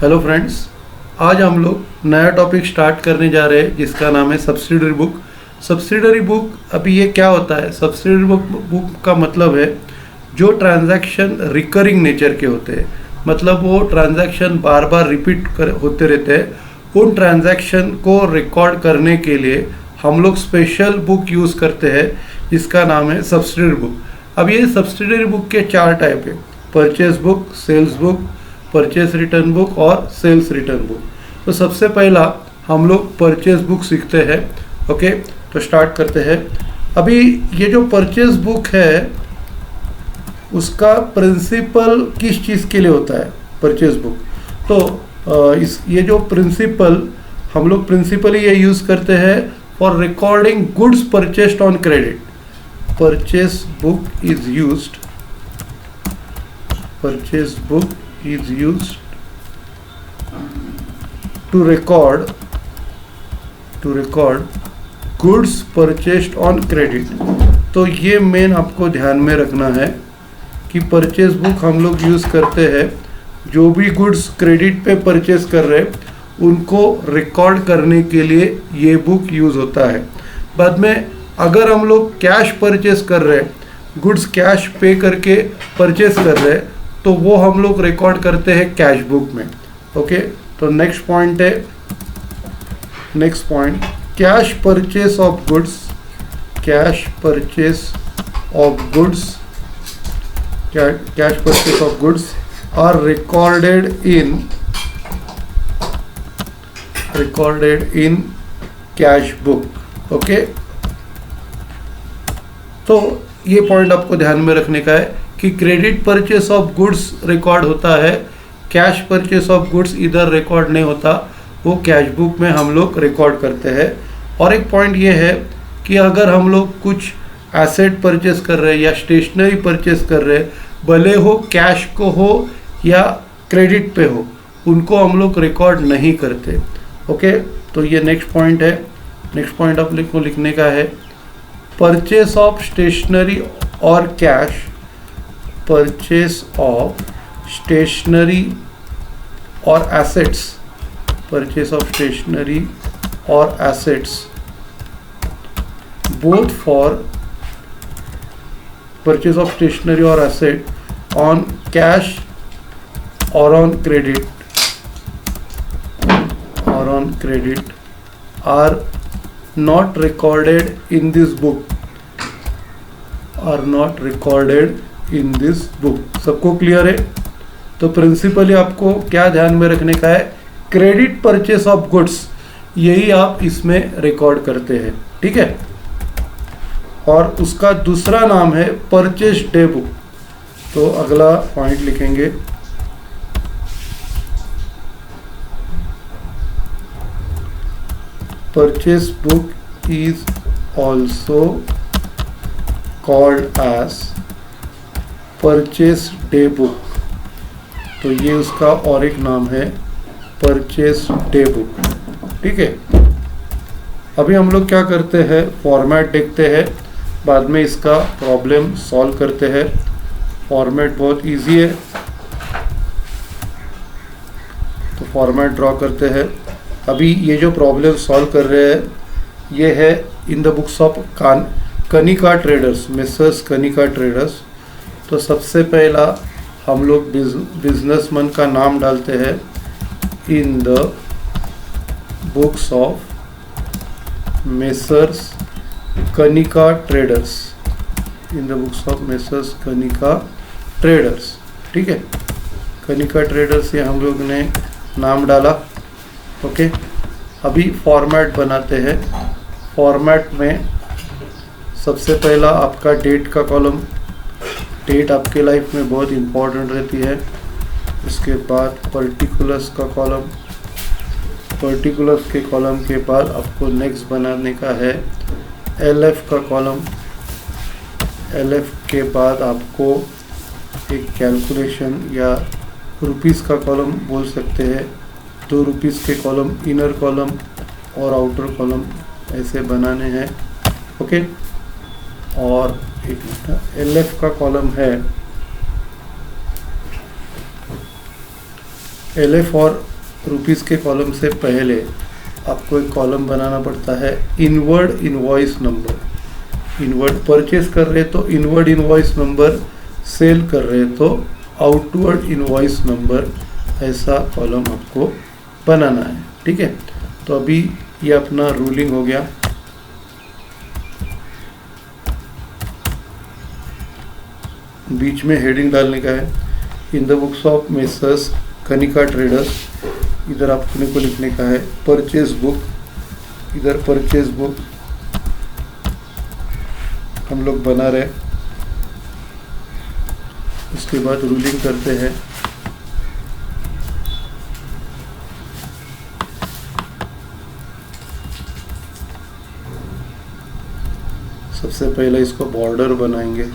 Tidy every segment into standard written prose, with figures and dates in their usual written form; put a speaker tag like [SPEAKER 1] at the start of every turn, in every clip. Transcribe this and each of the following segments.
[SPEAKER 1] Hello friends, आज हम लोग नया टॉपिक स्टार्ट करने जा रहे हैं जिसका नाम है सब्सिडरी बुक। सब्सिडरी बुक अभी ये क्या होता है? सब्सिडरी बुक का मतलब है जो ट्रांजैक्शन रिकरिंग नेचर के होते हैं, मतलब वो ट्रांजैक्शन बार बार होते रहते हैं। उन ट्रांजैक्शन को रिकॉर्ड करने के लिए हम लोग स्पेशल बुक यूज़ करते हैं जिसका नाम है सब्सिडरी बुक। अब ये सब्सिडरी बुक के 4 टाइप है: purchase book, sales book, purchase return book और सेल्स रिटर्न बुक। तो सबसे पहला हम लोग परचेज बुक सीखते हैं। ओके, तो स्टार्ट करते हैं। अभी ये जो परचेज बुक है उसका प्रिंसिपल किस चीज़ के लिए होता है? परचेज बुक तो ये जो प्रिंसिपल हम लोग प्रिंसिपली ये यूज़ करते हैं for recording goods purchased on credit. Purchase book is used purchase book is used to record goods purchased on credit। तो ये मेन आपको ध्यान में रखना है कि परचेज बुक हम लोग यूज़ करते हैं जो भी गुड्स क्रेडिट पे परचेज कर रहे हैं उनको रिकॉर्ड करने के लिए ये बुक यूज़ होता है। बाद में अगर हम लोग कैश परचेज कर रहे हैं, गुड्स कैश पे करके परचेज कर रहे हैं, तो वो हम लोग रिकॉर्ड करते हैं कैश बुक में। ओके, तो next point cash purchase of goods. Cash purchase of goods are recorded in cash book. Okay, तो ये पॉइंट आपको ध्यान में रखने का है कि credit purchase of goods record होता है, कैश परचेस ऑफ गुड्स इधर रिकॉर्ड नहीं होता, वो कैश बुक में हम लोग रिकॉर्ड करते हैं। और एक पॉइंट ये है कि अगर हम लोग कुछ एसेट परचेस कर रहे हैं या स्टेशनरी परचेस कर रहे हैं, भले हो कैश को हो या क्रेडिट पे हो, उनको हम लोग रिकॉर्ड नहीं करते। ओके, तो ये नेक्स्ट पॉइंट है। नेक्स्ट पॉइंट आप को लिखने का है परचेस ऑफ स्टेशनरी और कैश। परचेस ऑफ स्टेशनरी और एसेट्स, परचेस ऑफ स्टेशनरी और assets both for purchase of stationery और एसेट ऑन कैश और on credit are not recorded in this book. सबको क्लियर है? तो प्रिंसिपली आपको क्या ध्यान में रखने का है? क्रेडिट परचेस ऑफ गुड्स यही आप इसमें रिकॉर्ड करते हैं, ठीक है। और उसका दूसरा नाम है परचेस डे बुक। तो अगला पॉइंट लिखेंगे purchase book is also called as purchase day book. तो ये उसका और एक नाम है परचेस डे बुक, ठीक है। अभी हम लोग क्या करते हैं? फॉर्मेट देखते हैं, बाद में इसका प्रॉब्लम सॉल्व करते हैं। फॉर्मेट बहुत इजी है, तो फॉर्मेट ड्रॉ करते हैं। अभी ये जो प्रॉब्लम सॉल्व कर रहे हैं ये है इन the books of Kanika traders, Mrs Kanika traders. तो सबसे पहला हम लोग बिजनेसमैन का नाम डालते हैं इन the books of messrs Kanika traders, in the books of messrs Kanika traders, ठीक है। कनिका ट्रेडर्स ये हम लोग ने नाम डाला। ओके, अभी फॉर्मेट बनाते हैं। फॉर्मेट में सबसे पहला आपका डेट का कॉलम, डेट आपके लाइफ में बहुत इम्पोर्टेंट रहती है। उसके बाद पर्टिकुलर्स का कॉलम, पर्टिकुलर्स के कॉलम के बाद आपको नेक्स्ट बनाने का है एलएफ का कॉलम। एलएफ के बाद आपको एक कैलकुलेशन या रुपीस का कॉलम बोल सकते हैं। 2 रुपीस के कॉलम, इनर कॉलम और आउटर कॉलम ऐसे बनाने हैं। ओके, और एक एलएफ का कॉलम है, LF और रुपीज़ के कॉलम से पहले आपको एक कॉलम बनाना पड़ता है inward invoice number. Inward purchase कर रहे तो इनवर्ड इनवॉइस नंबर, सेल कर रहे तो आउटवर्ड इनवॉइस नंबर, ऐसा कॉलम आपको बनाना है। ठीक है, तो अभी ये अपना रूलिंग हो गया। बीच में हेडिंग डालने का है, इन the books of messrs Kanika traders, इधर आपने को लिखने का है परचेज बुक, इधर परचेज बुक हम लोग बना रहे। उसके बाद रूलिंग करते हैं। सबसे पहले इसको बॉर्डर बनाएंगे।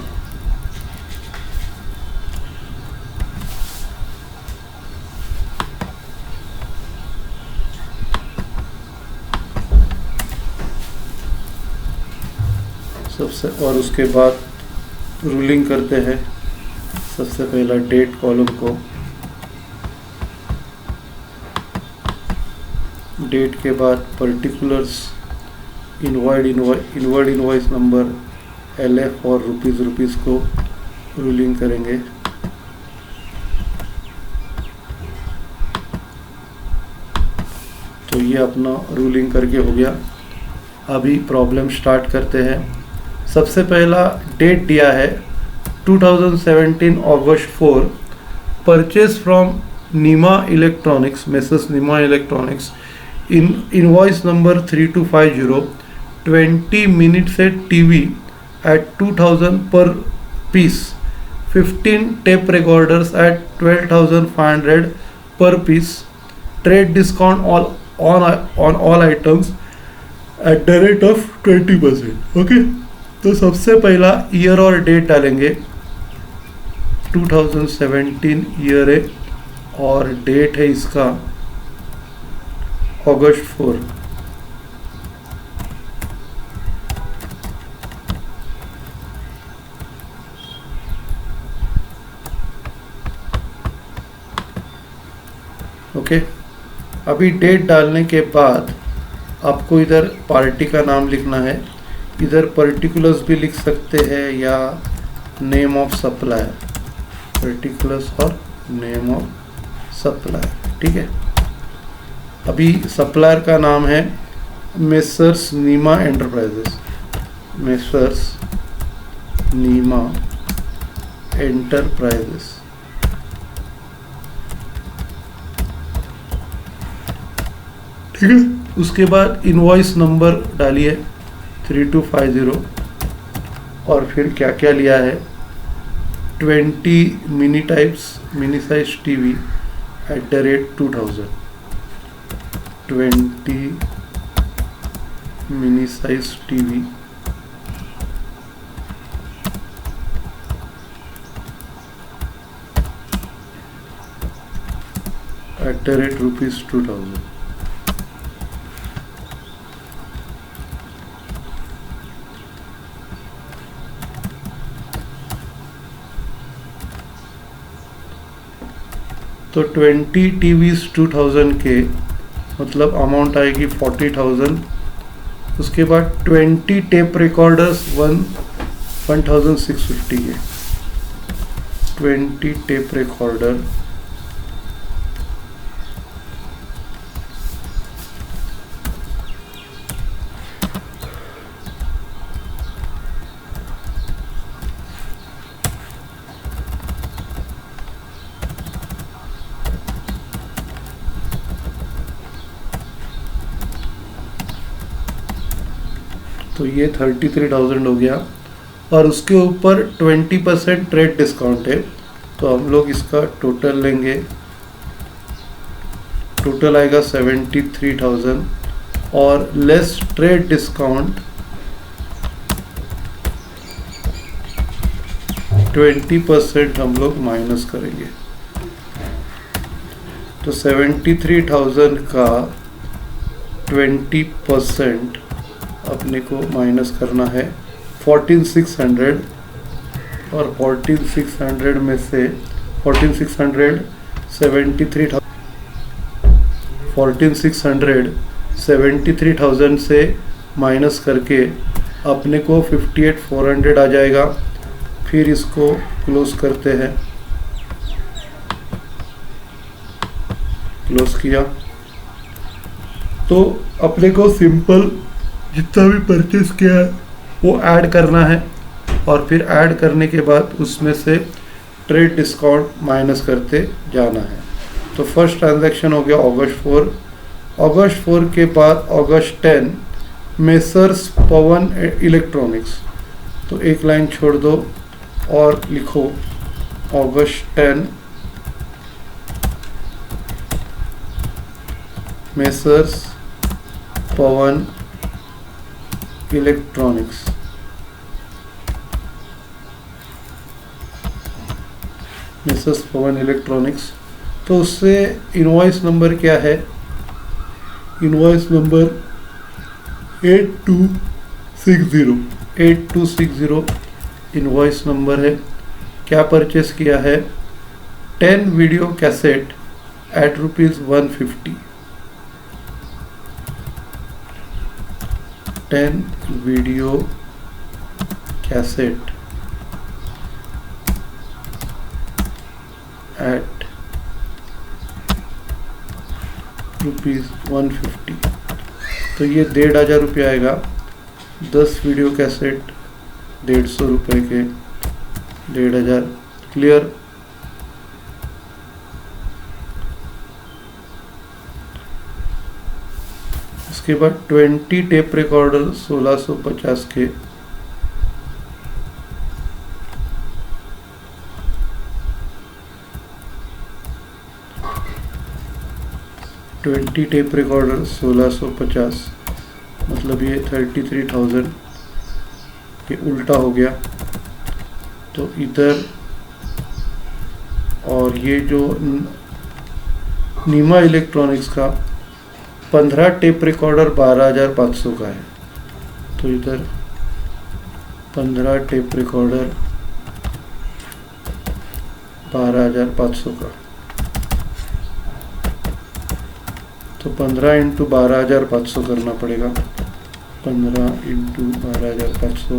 [SPEAKER 1] और उसके बाद रूलिंग करते हैं। सबसे पहला डेट कॉलम को, डेट के बाद particulars, inward invoice number, LF और रुपीज़ को रूलिंग करेंगे। तो ये अपना रूलिंग करके हो गया। अभी प्रॉब्लम स्टार्ट करते हैं। सबसे पहला डेट दिया है 2017 अगस्त 4, purchase from Neema electronics, messrs Neema electronics, invoice number 3250, 20 minute से TV at 2000 per piece, 15 tape recorders at 12,500 per piece, trade discount on all items at the rate of 20%। Okay, तो सबसे पहला ईयर और डेट डालेंगे। 2017 ईयर है और डेट है इसका अगस्त 4। ओके, अभी डेट डालने के बाद आपको इधर पार्टी का नाम लिखना है। इधर पर्टिकुलर्स भी लिख सकते हैं या नेम ऑफ सप्लायर, पर्टिकुलर्स और नेम ऑफ सप्लायर। ठीक है, अभी सप्लायर का नाम है मेसर्स नीमा एंटरप्राइजेस, मेसर्स नीमा एंटरप्राइजेस। ठीक है, उसके बाद इनवॉइस नंबर डालिए 3250 और फिर क्या क्या लिया है 20 mini size TV eight the rate 2000, 20 mini size TV eight the rate ₹2000। तो 20 TVs 2000 के मतलब अमाउंट आएगी 40,000। उसके बाद 20 टेप रिकॉर्डर्स 1650 के, 20 टेप रिकॉर्डर तो ये 33,000 हो गया। और उसके ऊपर 20% ट्रेड डिस्काउंट है, तो हम लोग इसका टोटल लेंगे। टोटल आएगा 73,000 और लेस ट्रेड डिस्काउंट 20% हम लोग माइनस करेंगे। तो 73,000 का 20% अपने को माइनस करना है 14,600 और 14,600 में से 14,600 73,000 14600 73,000 से माइनस करके अपने को 58,400 आ जाएगा। फिर इसको क्लोज करते हैं, क्लोज किया तो अपने को सिंपल जितना भी परचेस किया है वो ऐड करना है और फिर ऐड करने के बाद उसमें से ट्रेड डिस्काउंट माइनस करते जाना है। तो फर्स्ट ट्रांजैक्शन हो गया August 4। August 4 के बाद August 10 मेसर्स पवन इलेक्ट्रॉनिक्स, तो एक लाइन छोड़ दो और लिखो August 10 मेसर्स पवन इलेक्ट्रॉनिक्स। मेसर्स पवन इलेक्ट्रॉनिक्स, तो उससे इनवॉइस नंबर क्या है? इनवॉइस नंबर 8260 इनवॉइस नंबर है। क्या परचेस किया है? 10 video cassette at ₹150। 10 video cassette at ₹150, तो ये 1,500 रुपये आएगा। 10 वीडियो कैसेट 150 रुपये के 1,500। क्लियर? उसके बाद 20 टेप रिकॉर्डर 1650 के 20 टेप रिकॉर्डर 1650, मतलब ये 33,000 के उल्टा हो गया। तो इधर और ये जो नीमा इलेक्ट्रॉनिक्स का 15 टेप रिकॉर्डर 12,500 का है, तो इधर 15 टेप रिकॉर्डर 12,500 का, तो 15 इंटू 12,500 करना पड़ेगा। 15 इंटू 12,500,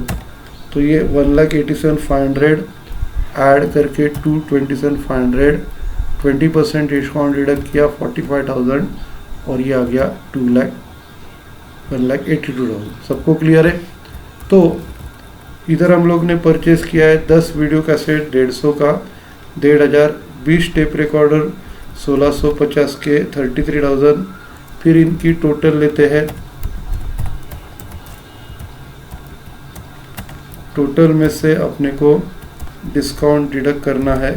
[SPEAKER 1] तो ये 1,87,500 ऐड करके 227,500 20% डिस्काउंट डिडक्ट किया 45,000 और ये आ गया 1,82,000। सबको क्लियर है? तो इधर हम लोग ने परचेस किया है 10 वीडियो कैसेट 150 का 1,500, 20 टेप रिकॉर्डर 1650 के 33,000। फिर इनकी टोटल लेते हैं, टोटल में से अपने को डिस्काउंट डिडक्ट करना है।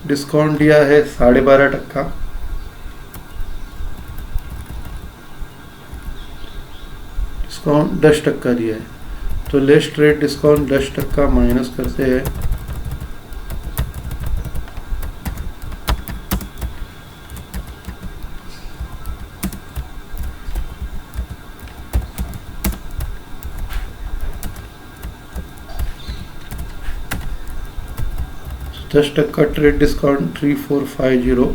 [SPEAKER 1] डिस्काउंट दिया है 12.5%। डिस्काउंट 10% दिया है, तो लेस ट्रेड डिस्काउंट 10% माइनस करते हैं। तो 10% ट्रेड डिस्काउंट 3450,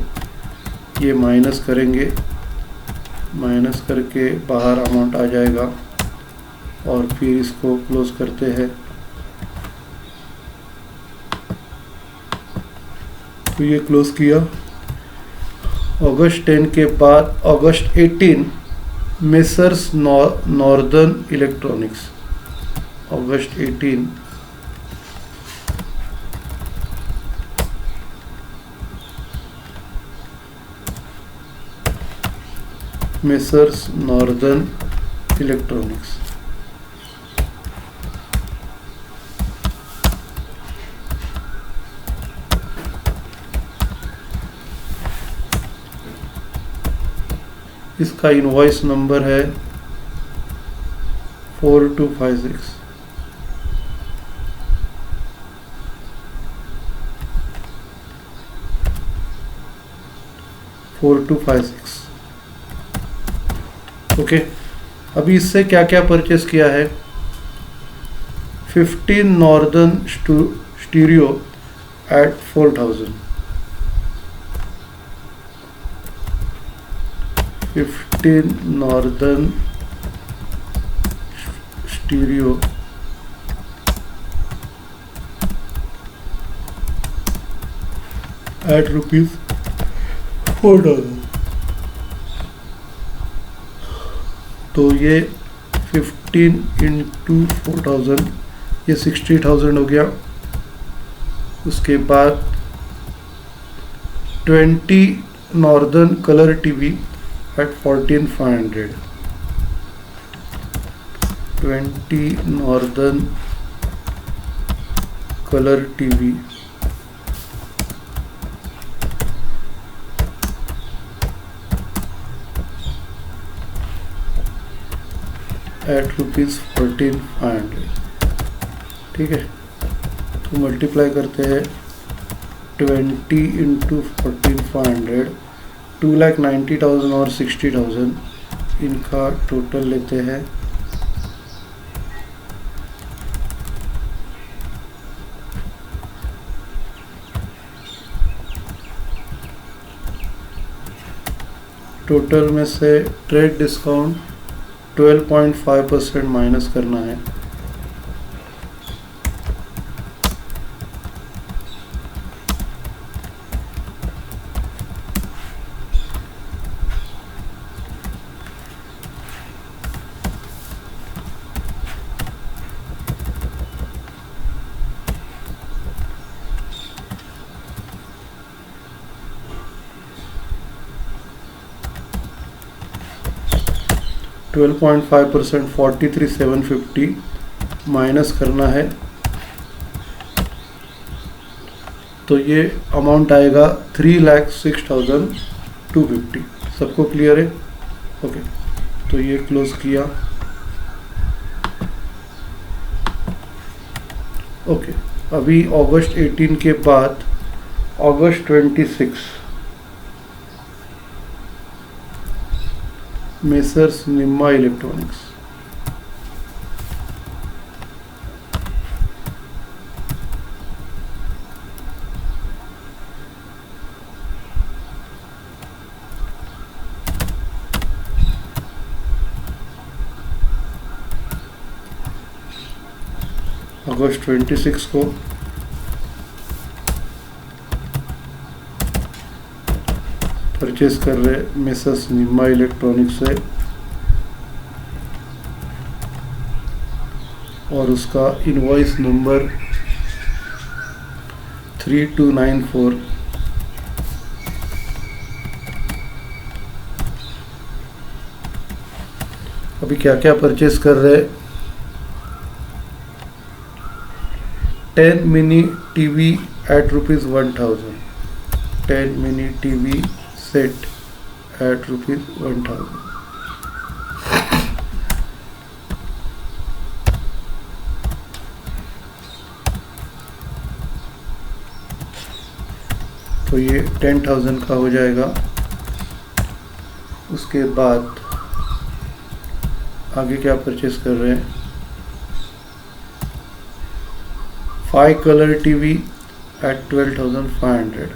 [SPEAKER 1] ये माइनस करेंगे, माइनस करके बाहर अमाउंट आ जाएगा और फिर इसको क्लोज करते हैं। तो ये क्लोज किया। August 10 के बाद August 18 messrs northern electronics. August 18 messrs northern electronics. इसका इनवॉइस नंबर है 4256। ओके, अभी इससे क्या क्या परचेस किया है? 15 northern stereo at 4,000। 15 northern stereo at ₹4,000। तो ये 15 इंटू 4,000 ये 60,000 हो गया। उसके बाद 20 northern colour TV at 14,500। 20 northern colour TV at ₹14,500। ठीक है, तो मल्टीप्लाई करते हैं 20 इंटू 14,500, 2,90,000 और 60,000 इनका टोटल लेते हैं। टोटल में से ट्रेड डिस्काउंट 12.5% माइनस करना है। ट्वेल्व 12.5% 43,750 माइनस करना है, तो ये अमाउंट आएगा 3,06,250। सबको क्लियर है? ओके, तो ये क्लोज किया। ओके, अभी अगस्त 18 के बाद अगस्त 26 मेसर्स निम्मा इलेक्ट्रॉनिक्स। अगस्त 26 को परचेज कर रहे मेसर्स निम्मा इलेक्ट्रॉनिक्स से, और उसका इनवॉइस नंबर 3294। अभी क्या क्या परचेज कर रहे? 10 mini TV at ₹1,000। 10 mini TV set at ₹1,000। तो ये 10,000 का हो जाएगा। उसके बाद आगे क्या परचेस कर रहे हैं? 5 कलर टीवी एट 12,500।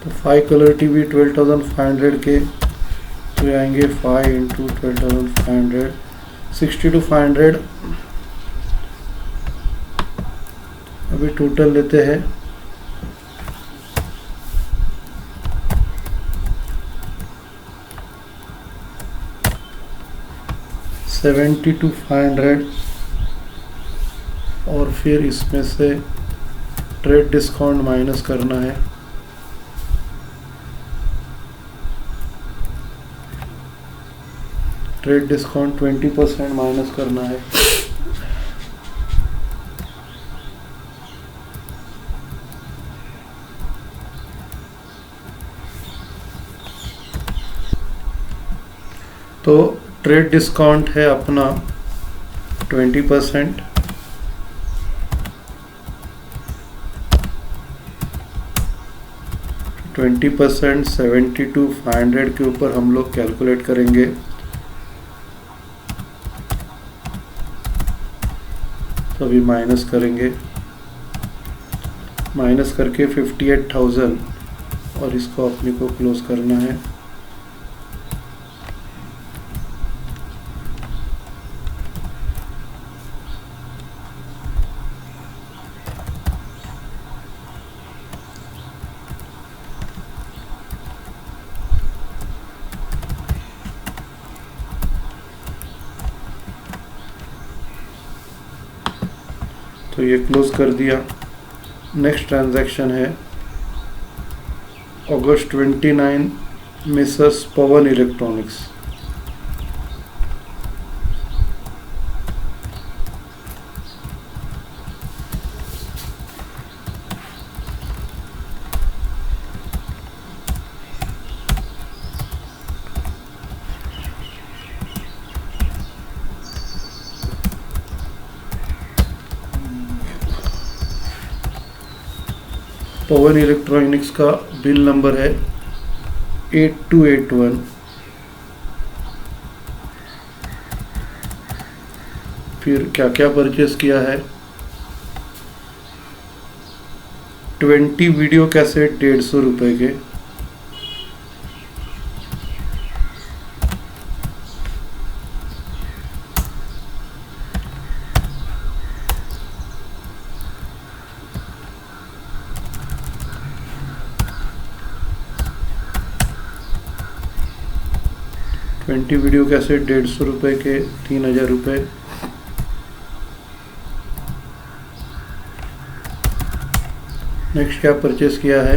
[SPEAKER 1] तो 5 कलर टीवी 12,500 के, तो ये आएंगे 5 इंटू 12,500 62,500। अभी टोटल लेते हैं। $72,500 और फिर इसमें से ट्रेड डिस्काउंट माइनस करना है। ट्रेड डिस्काउंट 20% माइनस करना है। तो ट्रेड डिस्काउंट है अपना 20%, ट्वेंटी परसेंट 72,500 के ऊपर हम लोग कैलकुलेट करेंगे। तो अभी माइनस करेंगे, माइनस करके 58,000 और इसको अपने को क्लोज करना है। तो ये क्लोज कर दिया। नेक्स्ट ट्रांजैक्शन है अगस्त 29 मिसेस पवन इलेक्ट्रॉनिक्स। पवन इलेक्ट्रॉनिक्स का बिल नंबर है 8281। फिर क्या क्या परचेस किया है? 20 वीडियो कैसेट 150 रुपये के, वीडियो कैसेट 150 रुपये के 3,000 रुपये। नेक्स्ट क्या परचेस किया है?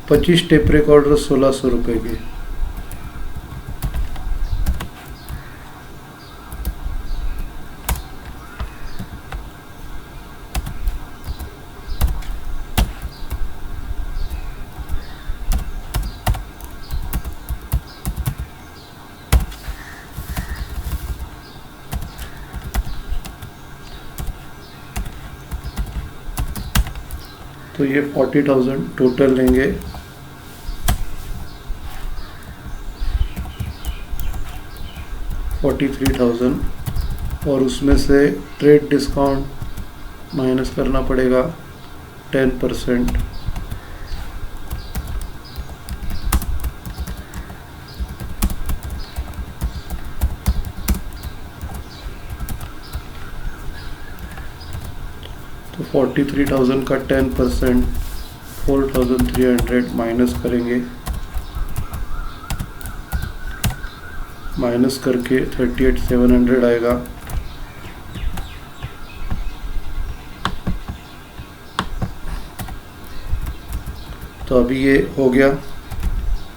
[SPEAKER 1] 25 टेप रिकॉर्डर 1600 रुपये के। तो ये 40,000 टोटल लेंगे। $43,000 और उसमें से ट्रेड डिस्काउंट माइनस करना पड़ेगा 10%। तो 43,000 का 10% 4,300 माइनस करेंगे। माइनस करके 38,700 आएगा। तो अभी ये हो गया।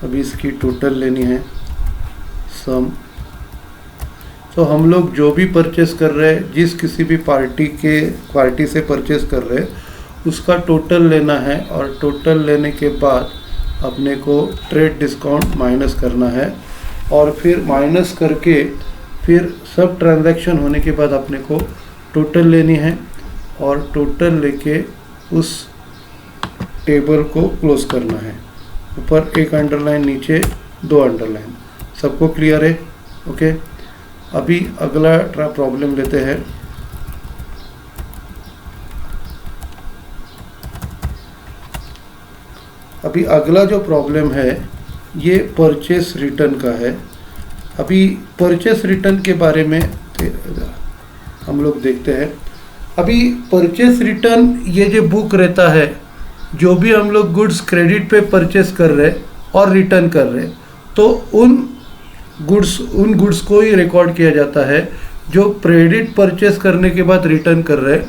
[SPEAKER 1] अभी इसकी टोटल लेनी है सम। तो हम लोग जो भी परचेस कर रहे हैं, जिस किसी भी पार्टी से परचेस कर रहे हैं उसका टोटल लेना है और टोटल लेने के बाद अपने को ट्रेड डिस्काउंट माइनस करना है और फिर माइनस करके फिर सब ट्रांजैक्शन होने के बाद अपने को टोटल लेनी है और टोटल लेके उस टेबल को क्लोज करना है। ऊपर एक अंडरलाइन, नीचे 2 अंडरलाइन। सबको क्लियर है? ओके। अभी अगला प्रॉब्लम लेते हैं। अभी अगला जो प्रॉब्लम है ये परचेस रिटर्न का है। अभी परचेस रिटर्न के बारे में हम लोग देखते हैं। अभी परचेस रिटर्न ये जो बुक रहता है, जो भी हम लोग गुड्स क्रेडिट पे परचेस कर रहे और रिटर्न कर रहे, तो उन गुड्स को ही रिकॉर्ड किया जाता है। जो क्रेडिट परचेस करने के बाद रिटर्न कर रहे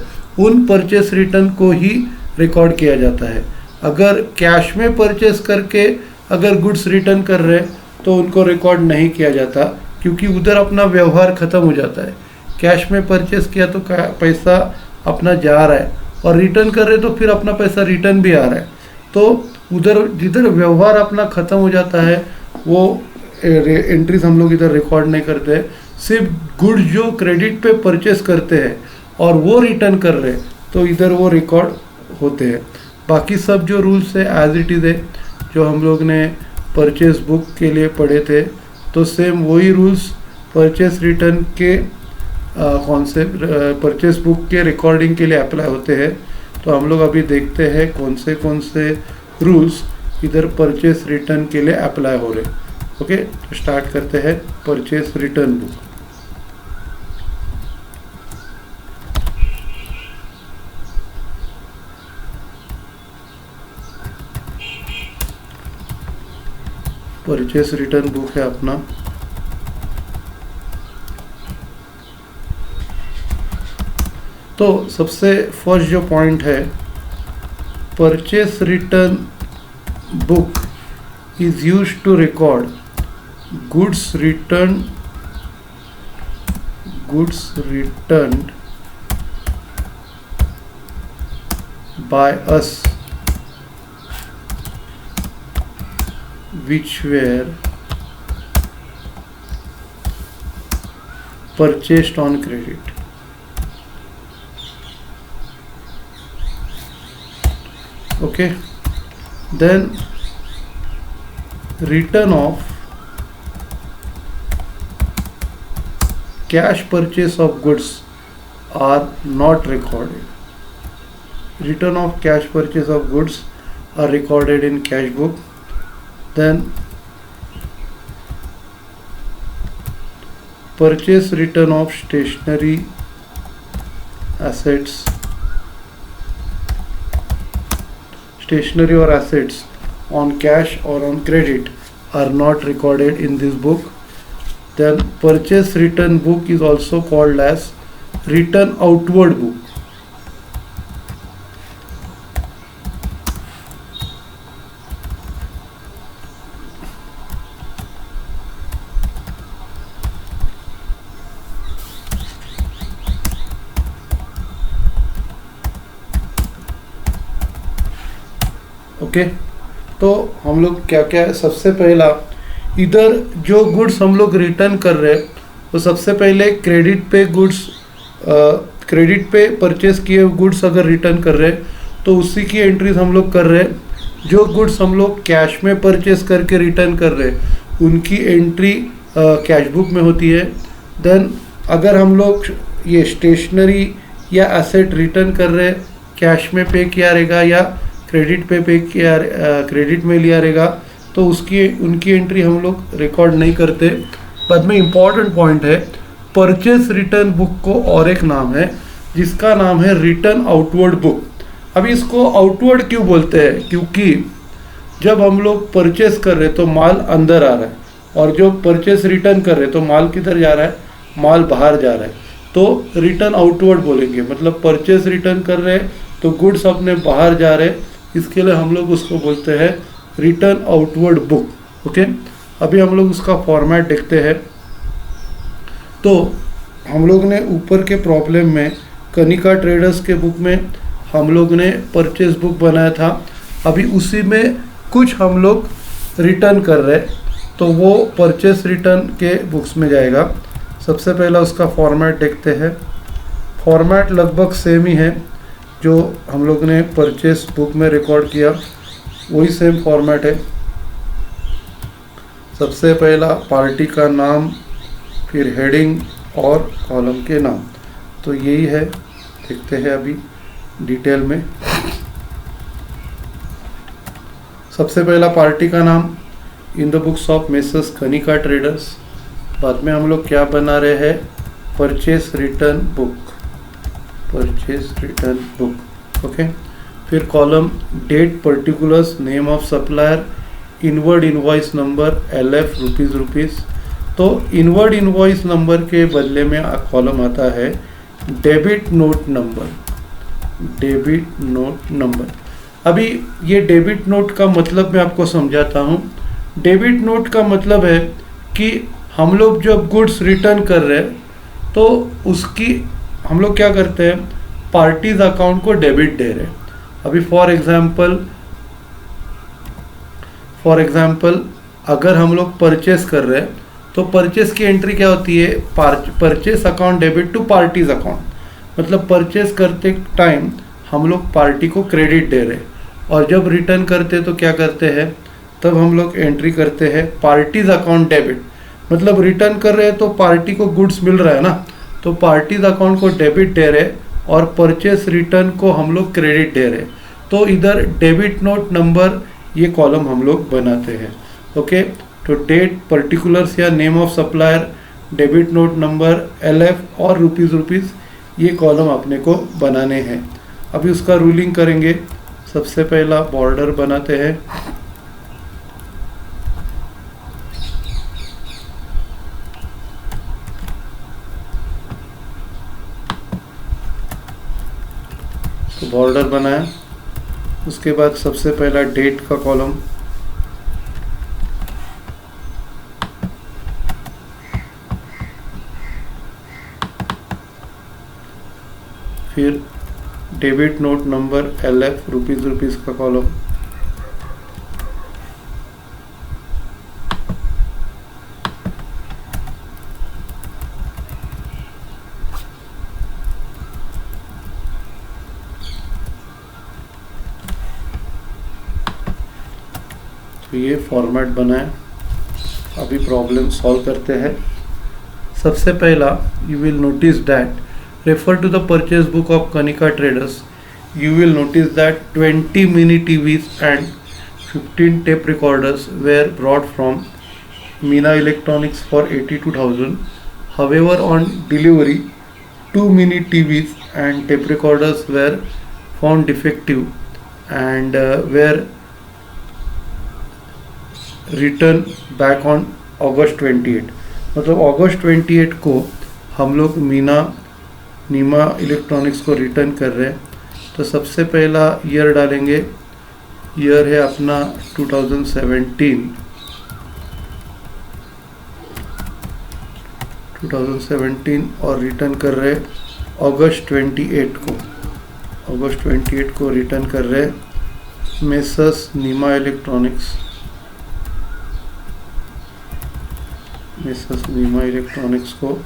[SPEAKER 1] उन परचेस रिटर्न को ही रिकॉर्ड किया जाता है। अगर कैश में परचेस करके अगर गुड्स रिटर्न कर रहे तो उनको रिकॉर्ड नहीं किया जाता, क्योंकि उधर अपना व्यवहार ख़त्म हो जाता है। कैश में परचेस किया तो पैसा अपना जा रहा है और रिटर्न कर रहे तो फिर अपना पैसा रिटर्न भी आ रहा है। तो उधर जिधर व्यवहार अपना ख़त्म हो जाता है वो एंट्रीज हम लोग इधर रिकॉर्ड नहीं करते हैं। सिर्फ गुड्स जो क्रेडिट पे परचेस करते हैं और वो रिटर्न कर रहे हैं तो इधर वो रिकॉर्ड होते हैं। बाकी सब जो रूल्स है एज इट इज़ है, जो हम लोग ने परचेस बुक के लिए पढ़े थे, तो सेम वही रूल्स परचेस रिटर्न के कॉन्सेप्ट परचेस बुक के रिकॉर्डिंग के लिए अप्लाई होते हैं। तो हम लोग अभी देखते हैं कौन से रूल्स इधर परचेस रिटर्न के लिए अप्लाई हो रहे। ओके, तो स्टार्ट करते हैं purchase return book. Purchase return book है अपना। तो सबसे फर्स्ट जो पॉइंट है, purchase return book is used to record goods returned by us which were purchased on credit. Okay, then return of cash purchase of goods are not recorded. Return of cash purchase of goods are recorded in cash book. Then purchase return of stationery assets, stationery or assets on cash or on credit are not recorded in this book. Then purchase return book is also called as return outward book. Okay, तो हम लोग क्या क्या है, सबसे पहला इधर जो गुड्स हम लोग रिटर्न कर रहे हैं तो सबसे पहले क्रेडिट पे परचेस किए गुड्स अगर रिटर्न कर रहे हैं तो उसी की एंट्रीज हम लोग कर रहे हैं। जो गुड्स हम लोग कैश में परचेस करके रिटर्न कर रहे हैं उनकी एंट्री कैश बुक में होती है। देन अगर हम लोग ये स्टेशनरी या एसेट रिटर्न कर रहे हैं, कैश में पे किया रहेगा या क्रेडिट पे किया क्रेडिट में लिया रहेगा तो उनकी एंट्री हम लोग रिकॉर्ड नहीं करते। बाद में इम्पॉर्टेंट पॉइंट है, परचेस रिटर्न बुक को और एक नाम है जिसका नाम है रिटर्न आउटवर्ड बुक। अभी इसको आउटवर्ड क्यों बोलते हैं, क्योंकि जब हम लोग परचेस कर रहे हैं तो माल अंदर आ रहा है और जो परचेस रिटर्न कर रहे हैं तो माल किधर जा रहा है, माल बाहर जा रहा है। तो रिटर्न आउटवर्ड बोलेंगे, मतलब परचेस रिटर्न कर रहे हैं तो गुड्स अपने बाहर जा रहे हैं, इसके लिए हम लोग उसको बोलते हैं रिटर्न आउटवर्ड बुक। ओके, अभी हम लोग उसका फॉर्मेट देखते हैं। तो हम लोग ने ऊपर के प्रॉब्लम में कनिका ट्रेडर्स के बुक में हम लोग ने परचेस बुक बनाया था, अभी उसी में कुछ हम लोग रिटर्न कर रहे तो वो परचेस रिटर्न के बुक्स में जाएगा। सबसे पहला उसका फॉर्मेट देखते हैं। फॉर्मेट लगभग सेम ही है जो हम लोग ने परचेस बुक में रिकॉर्ड किया, वही सेम फॉर्मेट है। सबसे पहला पार्टी का नाम, फिर हेडिंग और कॉलम के नाम, तो यही है। देखते हैं अभी डिटेल में। सबसे पहला पार्टी का नाम, in the books of messrs Kanika traders. बाद में हम लोग क्या बना रहे हैं, purchase return book, purchase return book. Okay, फिर column date, particulars, name of supplier, inward invoice number, LF rupees. तो इनवर्ड इनवॉइस नंबर के बदले में कॉलम आता है debit note number, debit note number. अभी ये डेबिट नोट का मतलब मैं आपको समझाता हूँ। डेबिट नोट का मतलब है कि हम लोग जब गुड्स रिटर्न कर रहे हैं तो उसकी हम लोग क्या करते हैं, पार्टीज अकाउंट को डेबिट दे रहे हैं। अभी फॉर एग्जांपल अगर हम लोग परचेस कर रहे हैं तो परचेस की एंट्री क्या होती है, purchase account debit to parties account, मतलब परचेस करते टाइम हम लोग पार्टी को क्रेडिट दे रहे हैं, और जब रिटर्न करते तो क्या करते हैं, तब हम लोग एंट्री करते हैं पार्टीज अकाउंट डेबिट, मतलब रिटर्न कर रहे हैं तो पार्टी को गुड्स मिल रहा है ना, तो पार्टीज अकाउंट को डेबिट दे रहे और परचेस रिटर्न को हम लोग क्रेडिट दे रहे, तो इधर डेबिट नोट नंबर ये कॉलम हम लोग बनाते हैं। ओके, तो डेट, पर्टिकुलर्स या name of supplier, debit note number, LF और रुपीज़ ये कॉलम अपने को बनाने हैं। अभी उसका रूलिंग करेंगे। सबसे पहला बॉर्डर बनाते हैं, तो बॉर्डर बनाया। उसके बाद सबसे पहला डेट का कॉलम, फिर debit note number LF rupees का कॉलम, तो ये फॉर्मेट बना है। अभी प्रॉब्लम सॉल्व करते हैं। सबसे पहला, you will notice that refer to the purchase book of Kanika traders, you will notice that 20 mini TVs and 15 tape recorders were brought from Meena Electronics for 82,000. However, on delivery, 2 mini TVs and tape recorders were found defective and were return back on August 28। मतलब August 28 को हम लोग नीमा electronics को return कर रहे हैं। तो सबसे पहला ईयर डालेंगे, ईयर है अपना 2017 और रिटर्न कर रहे August 28 को रिटर्न कर रहे मेसर्स नीमा इलेक्ट्रॉनिक्स को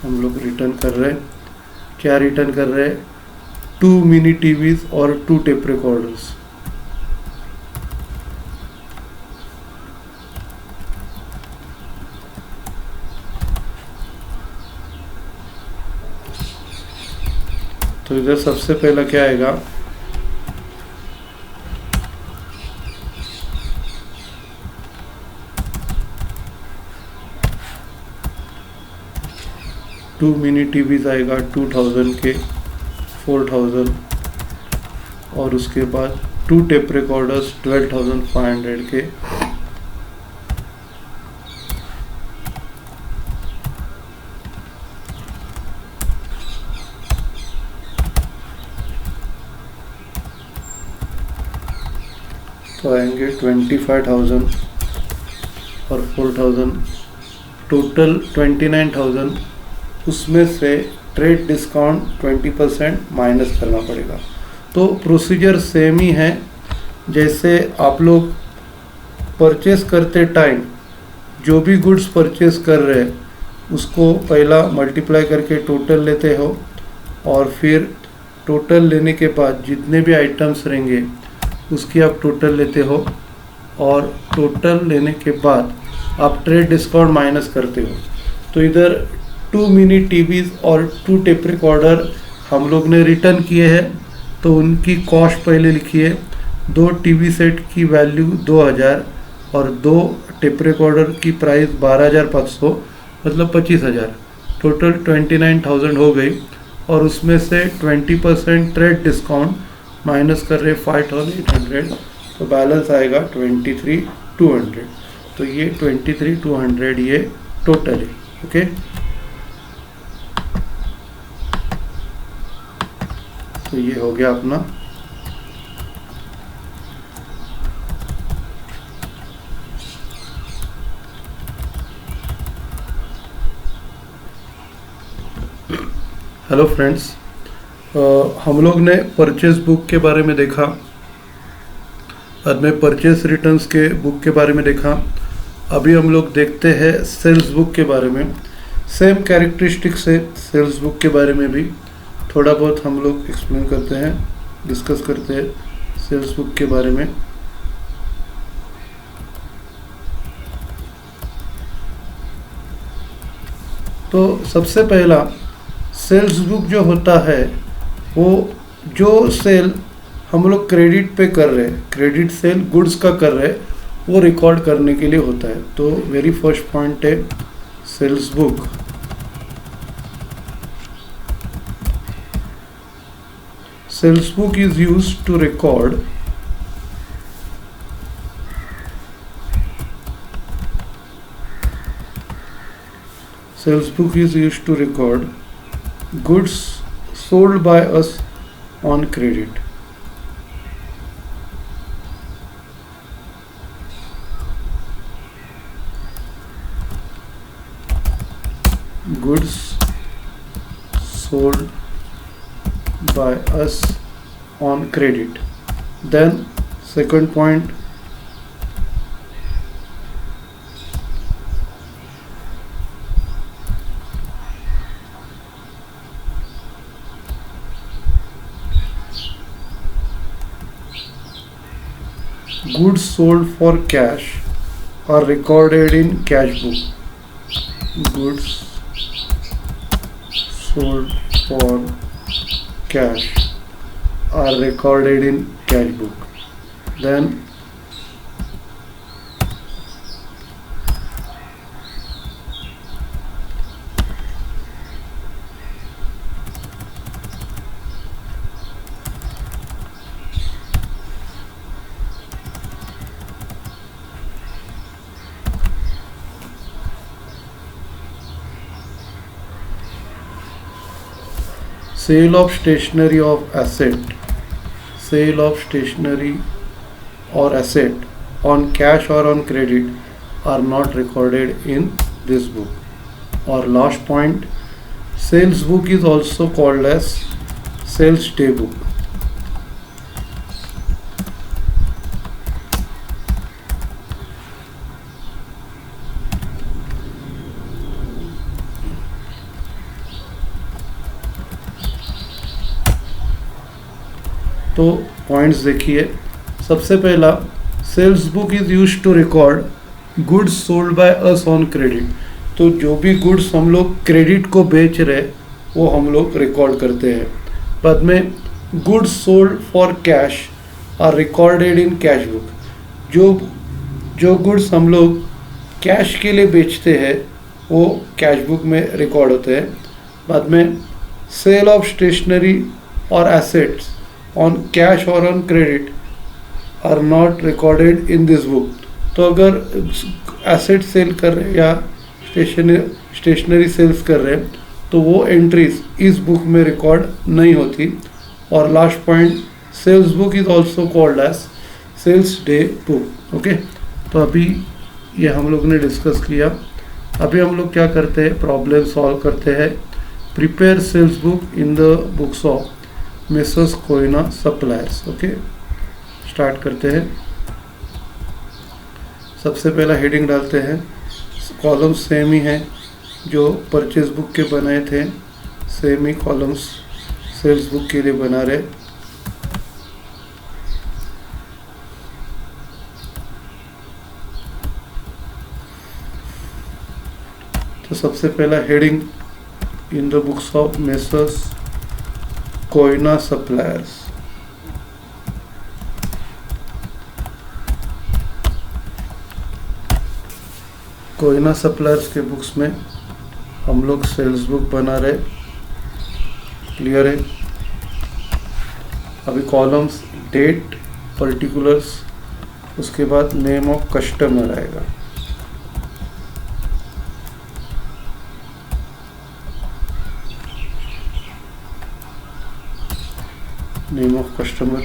[SPEAKER 1] हम लोग रिटर्न कर रहे हैं। क्या रिटर्न कर रहे हैं, 2 मिनी टीवीज और 2 टेप रिकॉर्डर्स। तो इधर सबसे पहला क्या आएगा, टू मिनी टीवीज आएगा 2000 के 4000, और उसके बाद 2 टेप रिकॉर्डर्स 12,500 के। तो आएंगे 25,000 और 4,000, टोटल 29,000। उसमें से ट्रेड डिस्काउंट 20% माइनस करना पड़ेगा। तो प्रोसीजर सेम ही है, जैसे आप लोग परचेस करते टाइम जो भी गुड्स परचेस कर रहे हैं उसको पहला मल्टीप्लाई करके टोटल लेते हो, और फिर टोटल लेने के बाद जितने भी आइटम्स रहेंगे उसकी आप टोटल लेते हो, और टोटल लेने के बाद आप ट्रेड डिस्काउंट माइनस करते हो। तो इधर 2 मिनी टीवीज और 2 टेप रिकॉर्डर हम लोग ने रिटर्न किए हैं, तो उनकी कॉस्ट पहले लिखिए। 2 टीवी सेट की वैल्यू 2000 और 2 टेप रिकॉर्डर की प्राइस 12,500, मतलब 25,000। टोटल 29,000 हो गई, और उसमें से 20% ट्रेड डिस्काउंट माइनस कर रहे 5,800, तो बैलेंस आएगा 23,200। तो ये 23,200 ये टोटल है। ओके, तो ये हो गया अपना। हेलो फ्रेंड्स, हम लोग ने परचेज बुक के बारे में देखा। बाद में परचेस रिटर्न्स के बुक के बारे में देखा। अभी हम लोग देखते हैं सेल्स बुक के बारे में। सेम कैरेक्टरिस्टिक्स है सेल्स बुक के बारे में भी थोड़ा बहुत हम लोग एक्सप्लेन करते हैं, डिस्कस करते हैं सेल्स बुक के बारे में। तो सबसे पहला सेल्स बुक जो होता है वो जो सेल हम लोग क्रेडिट पे कर रहे हैं, क्रेडिट सेल गुड्स का कर रहे हैं, वो रिकॉर्ड करने के लिए होता है। तो वेरी फर्स्ट पॉइंट है sales book. Sales book is used to record Sales book is used to record goods sold by us on credit. Goods sold by us on credit. Then second point, goods sold for cash are recorded in cash book. Goods sold for cash are recorded in cash book. Then sale of stationery of asset, sale of stationery or asset on cash or on credit are not recorded in this book. Or last point, sales book is also called as sales day book. तो points देखिए। सबसे पहला, sales book is used to record goods sold by us on credit. तो जो भी goods हम लोग credit को बेच रहे वो हम लोग रिकॉर्ड करते हैं। बाद में goods sold for cash are recorded in cash book. जो गुड्स हम लोग कैश के लिए बेचते हैं वो कैश बुक में रिकॉर्ड होते हैं। बाद में सेल ऑफ स्टेशनरी और एसेट्स ऑन कैश और on credit are not recorded in this book. तो अगर एसेट सेल कर रहे हैं या स्टेशनरी सेल्स कर रहे हैं तो वो एंट्रीज इस बुक में रिकॉर्ड नहीं होती। और last point, sales book is also called as sales day book. Okay, तो अभी ये हम लोग ने डिस्कस किया। अभी हम लोग क्या करते हैं, प्रॉब्लम सॉल्व करते हैं। Prepare sales book in the books of messrs Koyna suppliers. Okay, start करते हैं। सबसे पहला हेडिंग डालते हैं। कॉलम्स सेम ही हैं जो परचेज बुक के बनाए थे, सेम ही कॉलम्स सेल्स बुक के लिए बना रहे। तो सबसे पहला heading, in the books of messrs Koyna suppliers. Koyna suppliers के बुक्स में हम लोग सेल्स बुक बना रहे। क्लियर है? अभी कॉलम्स डेट, पर्टिकुलर्स, उसके बाद नेम ऑफ कस्टमर आएगा। Name of customer,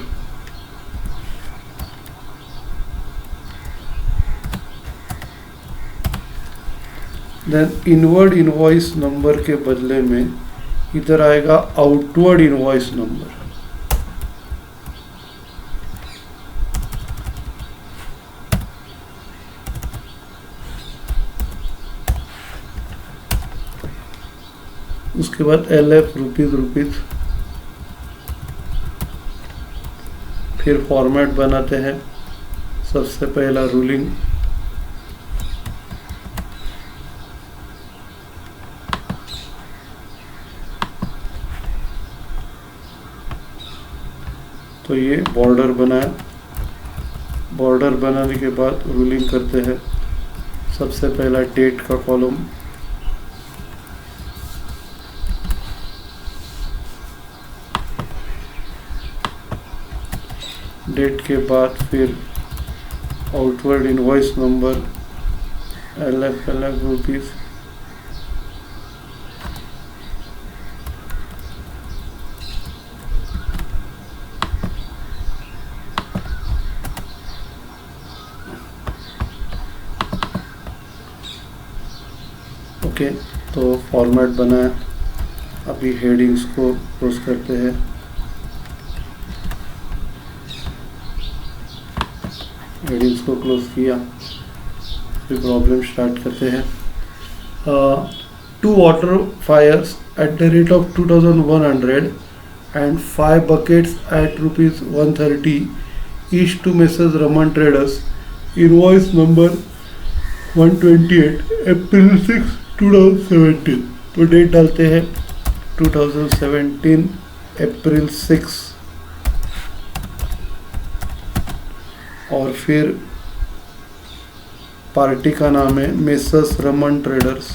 [SPEAKER 1] then inward invoice number के बदले में इधर आएगा आउटवर्ड इनवॉइस नंबर। उसके बाद LF रुपीज़, फिर फॉर्मेट बनाते हैं। सबसे पहला रूलिंग, तो ये बॉर्डर बनाया। बॉर्डर बनाने के बाद रूलिंग करते हैं। सबसे पहला डेट का कॉलम, डेट के बाद फिर outward invoice number LF rupees, okay. तो फॉर्मेट बनाया। अभी हेडिंग्स को क्लोज करते हैं। हेडिंग्स को क्लोज किया, फिर प्रॉब्लम स्टार्ट करते हैं। 2 water fires at the rate of 2100 and 5 buckets at rupees 130 each to Messrs Raman Traders, invoice number 128 April 6 2017। तो डेट डालते हैं 2017 अप्रैल 6, और फिर पार्टी का नाम है messrs Raman traders.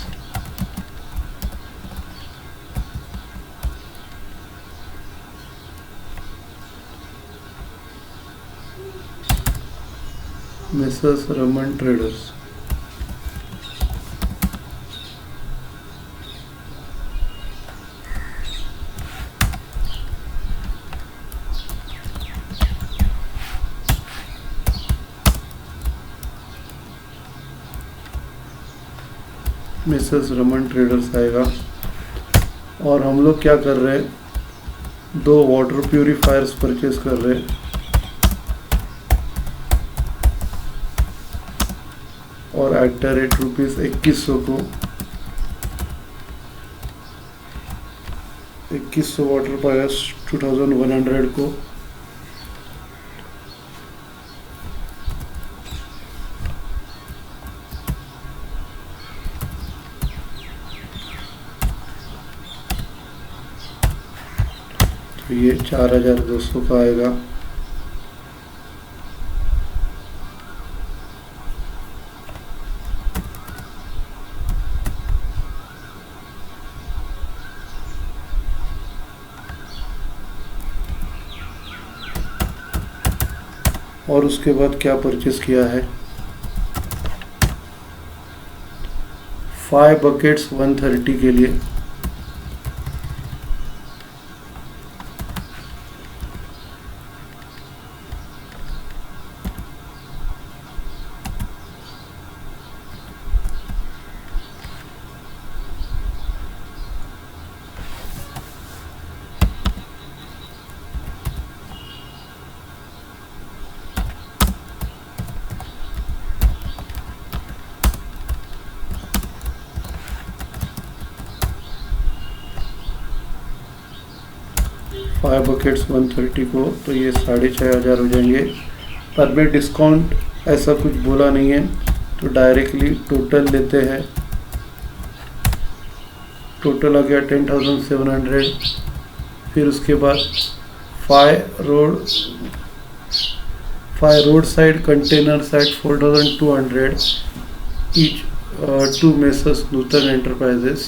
[SPEAKER 1] Messrs Raman traders. Mrs Raman traders आएगा। और हम लोग क्या कर रहे हैं, 2 वाटर प्यूरीफायर्स परचेज कर रहे हैं, और एट द रेट रुपीज़ 2100 को 2100 वाटर पायर्स 2100 को तो ये 4200 का आएगा। और उसके बाद क्या परचेस किया है, 5 बकेट्स 130 के लिए, फाइव बकेट्स 130 को, तो ये 6500 हो जाएंगे। पर में डिस्काउंट ऐसा कुछ बोला नहीं है, तो डायरेक्टली टोटल लेते हैं। टोटल आ गया 10,700। फिर उसके बाद 5 road side containers at 4,200 each to messrs Nutan enterprises,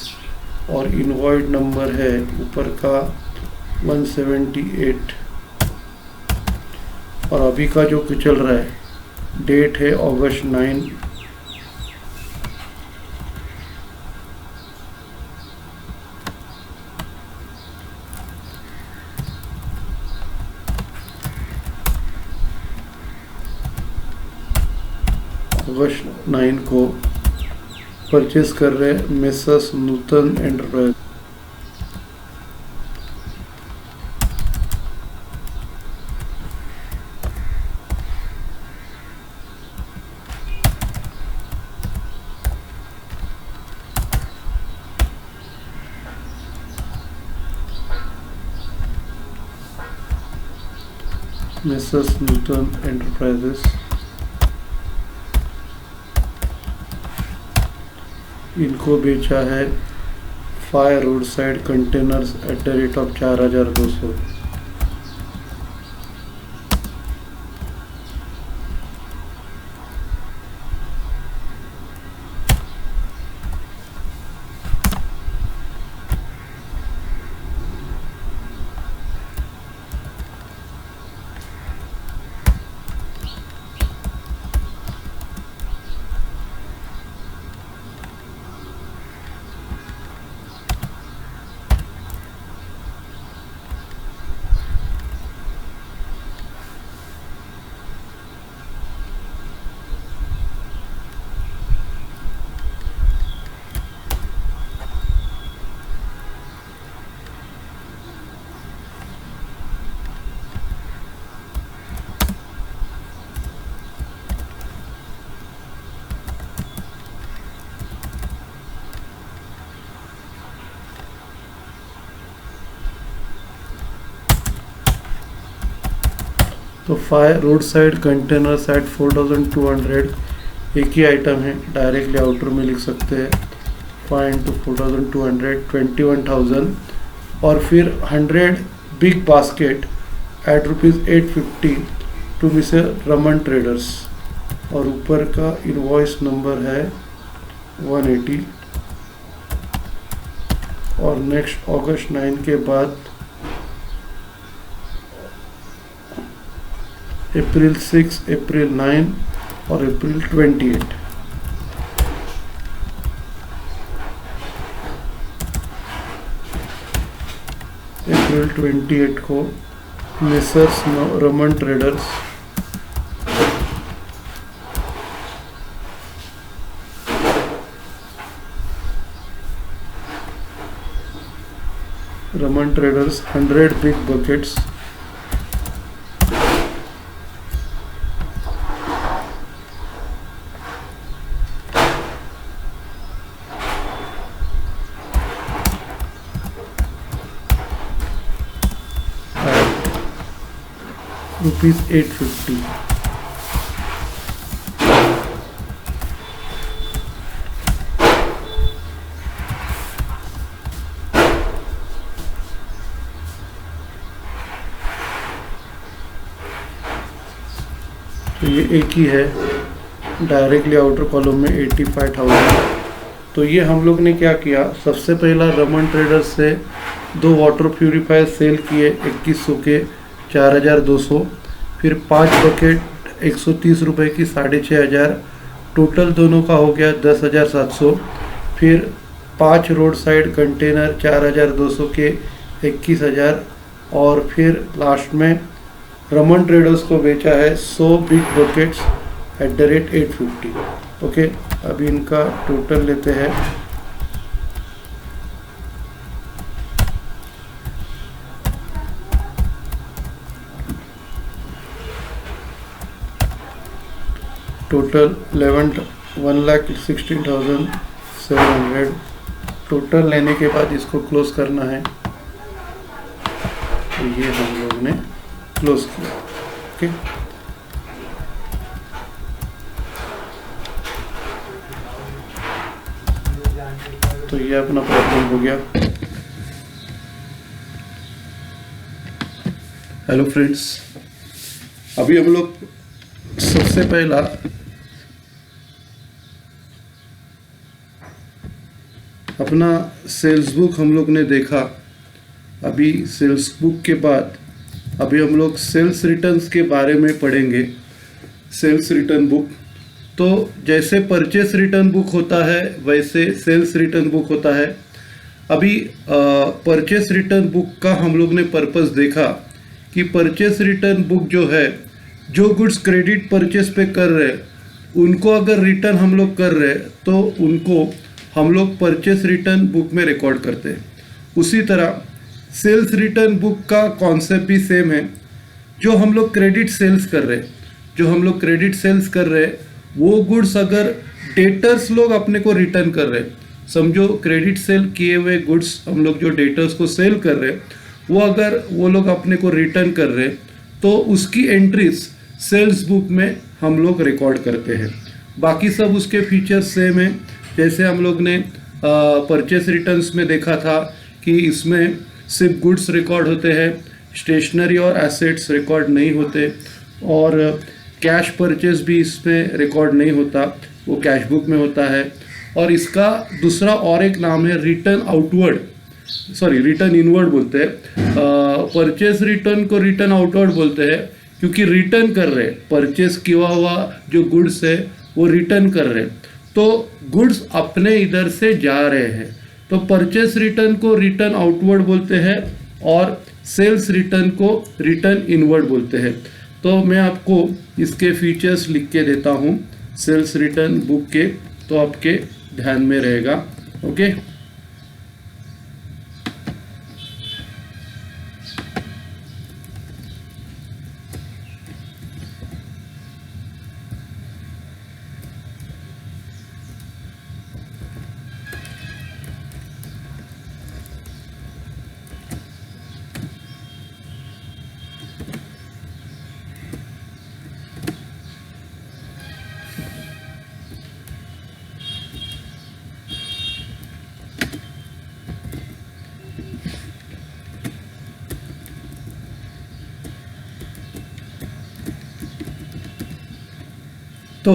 [SPEAKER 1] और इनवॉइस नंबर है ऊपर का 178। और अभी का जो चल रहा है, डेट है अगस्त 9। अगस्त 9 को परचेस कर रहे हैं मेसर्स नूतन एंटरप्राइज। मिसेस नूतन एंटरप्राइजेस, इनको बेचा है 5 road side containers eight the rate of 4200। तो 5 रोड साइड कंटेनर्स एट 4200, एक ही आइटम है, डायरेक्टली आउटर में लिख सकते हैं 5 इंटू 4200 21,000। और फिर 100 big basket at ₹850 to mister Raman traders, और ऊपर का इनवॉइस नंबर है 180। और नेक्स्ट अगस्त 9 के बाद अप्रैल 6, अप्रैल 9 और अप्रैल 28। अप्रैल 28 को Mrs Raman traders Raman traders 100 big buckets ₹850। तो ये एक ही है, डायरेक्टली आउटर कॉलम में 85,000। तो ये हम लोग ने क्या किया, सबसे पहला रमन ट्रेडर्स से 2 वाटर प्यूरीफायर सेल किए 2100 के 4200, फिर 5 बकेट 130 रुपये की 6,500, टोटल दोनों का हो गया 10,700। फिर 5 रोड साइड कंटेनर 4,200 के 21,000, और फिर लास्ट में रमन ट्रेडर्स को बेचा है 100 big buckets eight the rate 850। Okay, अभी इनका टोटल लेते हैं। टोटल 1,16,700। टोटल लेने के बाद इसको क्लोज करना है, तो ये हम लोग ने क्लोज किया। ओके, तो ये अपना प्रॉब्लम हो गया। हेलो फ्रेंड्स, अभी हम लोग सबसे पहला अपना सेल्स बुक हम लोग ने देखा। अभी सेल्स बुक के बाद अभी हम लोग सेल्स रिटर्न्स के बारे में पढ़ेंगे। सेल्स रिटर्न बुक, तो जैसे परचेस रिटर्न बुक होता है वैसे सेल्स रिटर्न बुक होता है। अभी परचेस रिटर्न बुक का हम लोग ने पर्पस देखा कि परचेस रिटर्न बुक जो है, जो गुड्स क्रेडिट परचेस पे कर रहे हैं उनको अगर रिटर्न हम लोग कर रहे हैं तो उनको हम लोग परचेस रिटर्न बुक में रिकॉर्ड करते हैं। उसी तरह सेल्स रिटर्न बुक का कॉन्सेप्ट भी सेम है। जो हम लोग क्रेडिट सेल्स कर रहे हैं, वो गुड्स अगर डेटर्स लोग अपने को रिटर्न कर रहे हैं, समझो क्रेडिट सेल किए हुए गुड्स हम लोग जो डेटर्स को सेल कर रहे हैं, वो अगर वो लोग अपने को रिटर्न कर रहे हैं तो उसकी एंट्रीज सेल्स बुक में हम लोग रिकॉर्ड करते हैं। बाकी सब उसके फीचर्स सेम है। जैसे हम लोग ने परचेस रिटर्न्स में देखा था कि इसमें सिर्फ गुड्स रिकॉर्ड होते हैं, स्टेशनरी और एसेट्स रिकॉर्ड नहीं होते, और कैश परचेस भी इसमें रिकॉर्ड नहीं होता, वो कैश बुक में होता है। और इसका दूसरा और एक नाम है return outward, sorry return inward बोलते हैं। परचेस रिटर्न को रिटर्न आउटवर्ड बोलते हैं क्योंकि रिटर्न कर रहे, परचेस किया हुआ जो गुड्स है वो रिटर्न कर रहे, तो गुड्स अपने इधर से जा रहे हैं, तो परचेस रिटर्न को रिटर्न आउटवर्ड बोलते हैं और सेल्स रिटर्न को रिटर्न इनवर्ड बोलते हैं। तो मैं आपको इसके फीचर्स लिख के देता हूँ सेल्स रिटर्न बुक के, तो आपके ध्यान में रहेगा। ओके, तो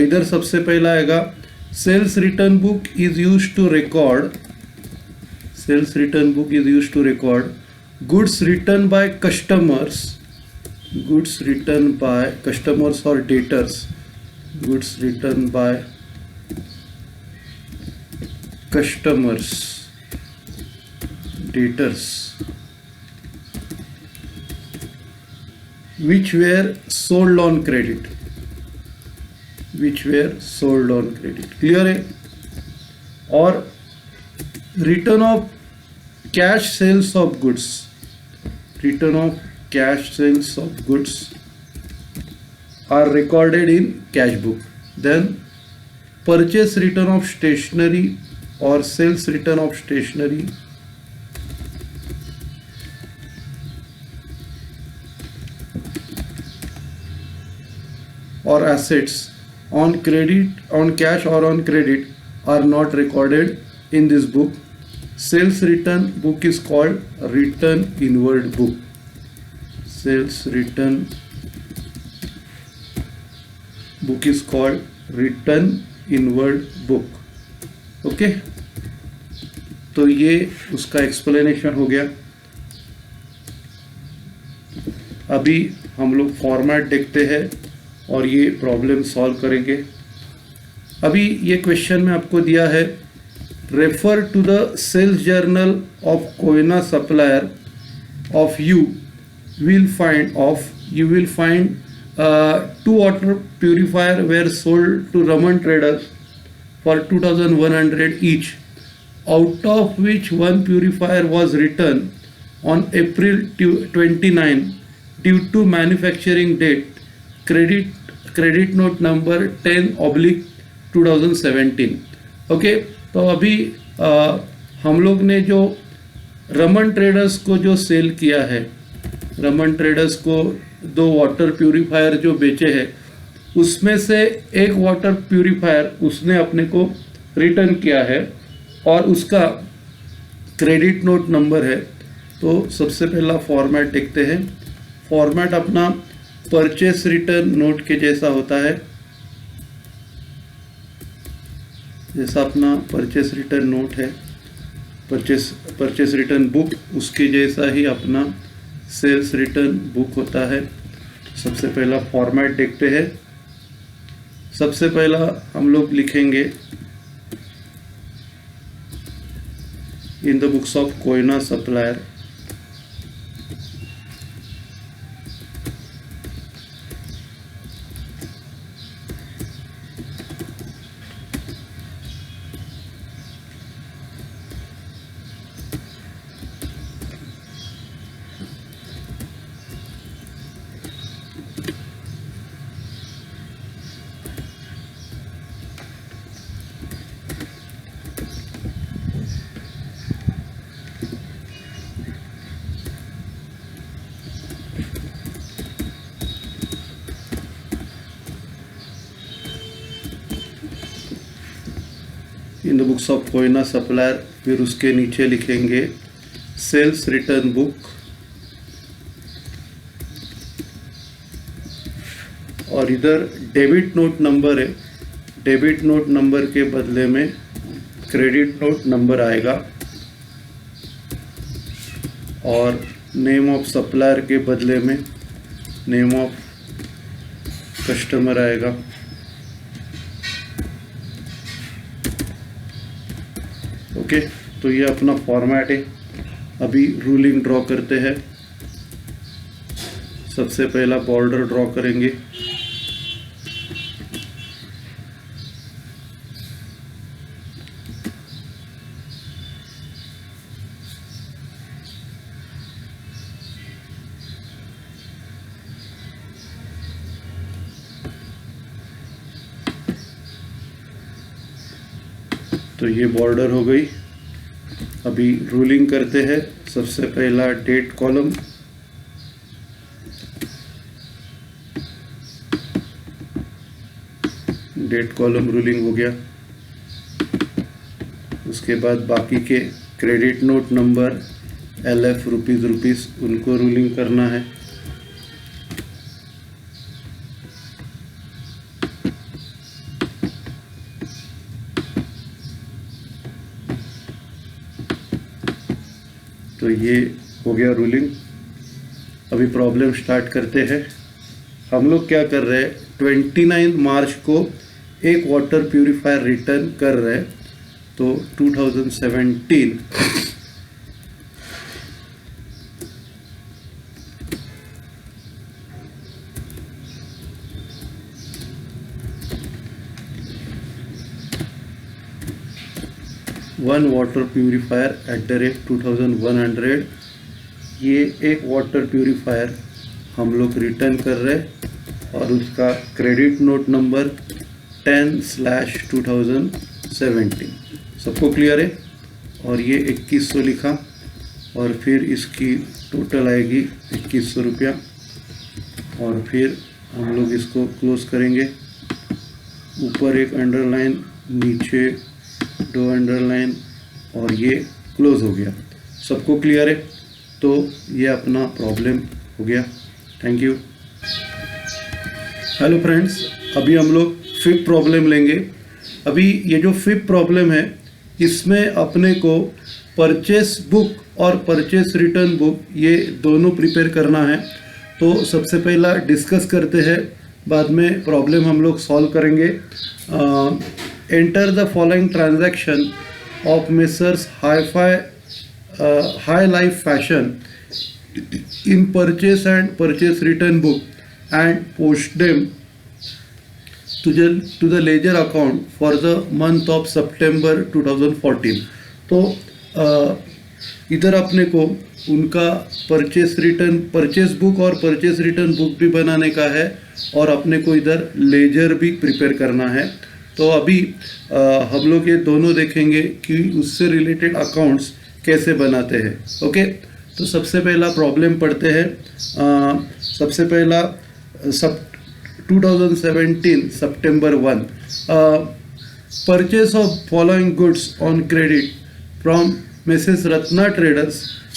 [SPEAKER 1] इधर सबसे पहला आएगा sales return book is use to record, sales return book is use to record goods return by customers, goods return by customers और debtors, goods return by customers debtors which were sold on credit, which were sold on credit, clear है। और return of cash sales of goods, return of cash sales of goods are recorded in cash book. Then purchase return of stationery और sales return of stationery or assets on credit, on cash or on credit are not recorded in this book. Sales return book is called return inward book. Sales return book is called return inward book. Okay, तो ये उसका explanation हो गया। अभी हम लोग format देखते हैं और ये प्रॉब्लम सॉल्व करेंगे। अभी ये क्वेश्चन में आपको दिया है refer to the sales journal of Koyna supplier of you will find two water purifier were sold to Raman traders for 2100 each, out of which one purifier was return on April 29 due to manufacturing date, credit note number 10/2017। Okay, तो अभी हम लोग ने जो Raman traders को जो cell किया है, रमन ट्रेडर्स को 2 वाटर प्यूरिफायर जो बेचे हैं, उसमें से एक वाटर प्यूरिफायर उसने अपने को रिटर्न किया है और उसका क्रेडिट नोट नंबर है। तो सबसे पहला फॉर्मेट देखते हैं। फॉर्मेट अपना परचेस रिटर्न नोट के जैसा होता है, जैसा अपना परचेस रिटर्न नोट है, परचेस रिटर्न बुक, उसके जैसा ही अपना सेल्स रिटर्न बुक होता है। सबसे पहला फॉर्मेट देखते हैं। सबसे पहला हम लोग लिखेंगे इन the books of Koyna supplier, in the books of Koyna supplier, फिर उसके नीचे लिखेंगे सेल्स रिटर्न बुक, और इधर डेबिट नोट नंबर है, डेबिट नोट नंबर के बदले में क्रेडिट नोट नंबर आएगा, और नेम ऑफ सप्लायर के बदले में नेम ऑफ कस्टमर आएगा। ओके, तो ये अपना फॉर्मेट है। अभी रूलिंग ड्रॉ करते हैं। सबसे पहला बॉर्डर ड्रॉ करेंगे। तो ये बॉर्डर हो गई। अभी रूलिंग करते हैं। सबसे पहला date column, date column ruling हो गया। उसके बाद बाकी के credit note number, LF rupees उनको रूलिंग करना है। तो ये हो गया रूलिंग। अभी प्रॉब्लम स्टार्ट करते हैं। हम लोग क्या कर रहे हैं, 29 मार्च को एक वाटर प्यूरिफायर रिटर्न कर रहे हैं। तो 2017 1 वाटर प्यूरिफायर @2100, ये एक वाटर प्यूरिफायर हम लोग रिटर्न कर रहे हैं, और उसका क्रेडिट नोट नंबर 10/2017। सबको क्लियर है? और ये 2100 लिखा, और फिर इसकी टोटल आएगी 2100 रुपया, और फिर हम लोग इसको क्लोज करेंगे। ऊपर एक अंडरलाइन, नीचे 2 अंडरलाइन, और ये क्लोज हो गया। सबको क्लियर है? तो ये अपना प्रॉब्लम हो गया। Thank you. हेलो फ्रेंड्स, अभी हम लोग 5th प्रॉब्लम लेंगे। अभी ये जो 5th प्रॉब्लम है, इसमें अपने को परचेस बुक और परचेस रिटर्न बुक ये दोनों प्रिपेयर करना है। तो सबसे पहला डिस्कस करते हैं, बाद में प्रॉब्लम हम लोग सॉल्व करेंगे। Enter the following transaction of messrs high life fashion in purchase and purchase return book and post them to the ledger account for the month of September 2014। तो इधर अपने को उनका परचेस बुक और purchase return book भी बनाने का है, और अपने को इधर लेजर भी प्रिपेयर करना है। तो अभी हम लोग ये दोनों देखेंगे कि उससे रिलेटेड अकाउंट्स कैसे बनाते हैं। ओके, तो सबसे पहला प्रॉब्लम पढ़ते हैं। सबसे पहला 2017 September 1, purchase of following goods on credit from Mrs. Ratna Traders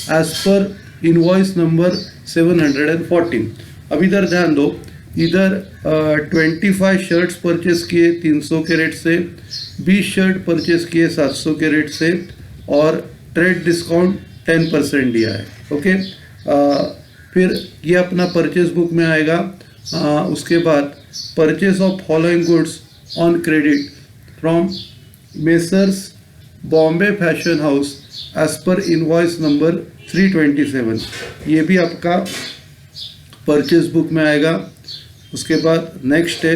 [SPEAKER 1] as per invoice number 714। अब इधर ध्यान दो, इधर 25 शर्ट्स परचेस किए 300 के रेट से, 20 शर्ट परचेस किए 700 के रेट से, और ट्रेड डिस्काउंट 10% दिया है। ओके, फिर ये अपना परचेस बुक में आएगा। उसके बाद purchase of following goods on credit from messrs Bombay fashion house as per invoice number 327, ये भी आपका परचेस बुक में आएगा। उसके बाद नेक्स्ट है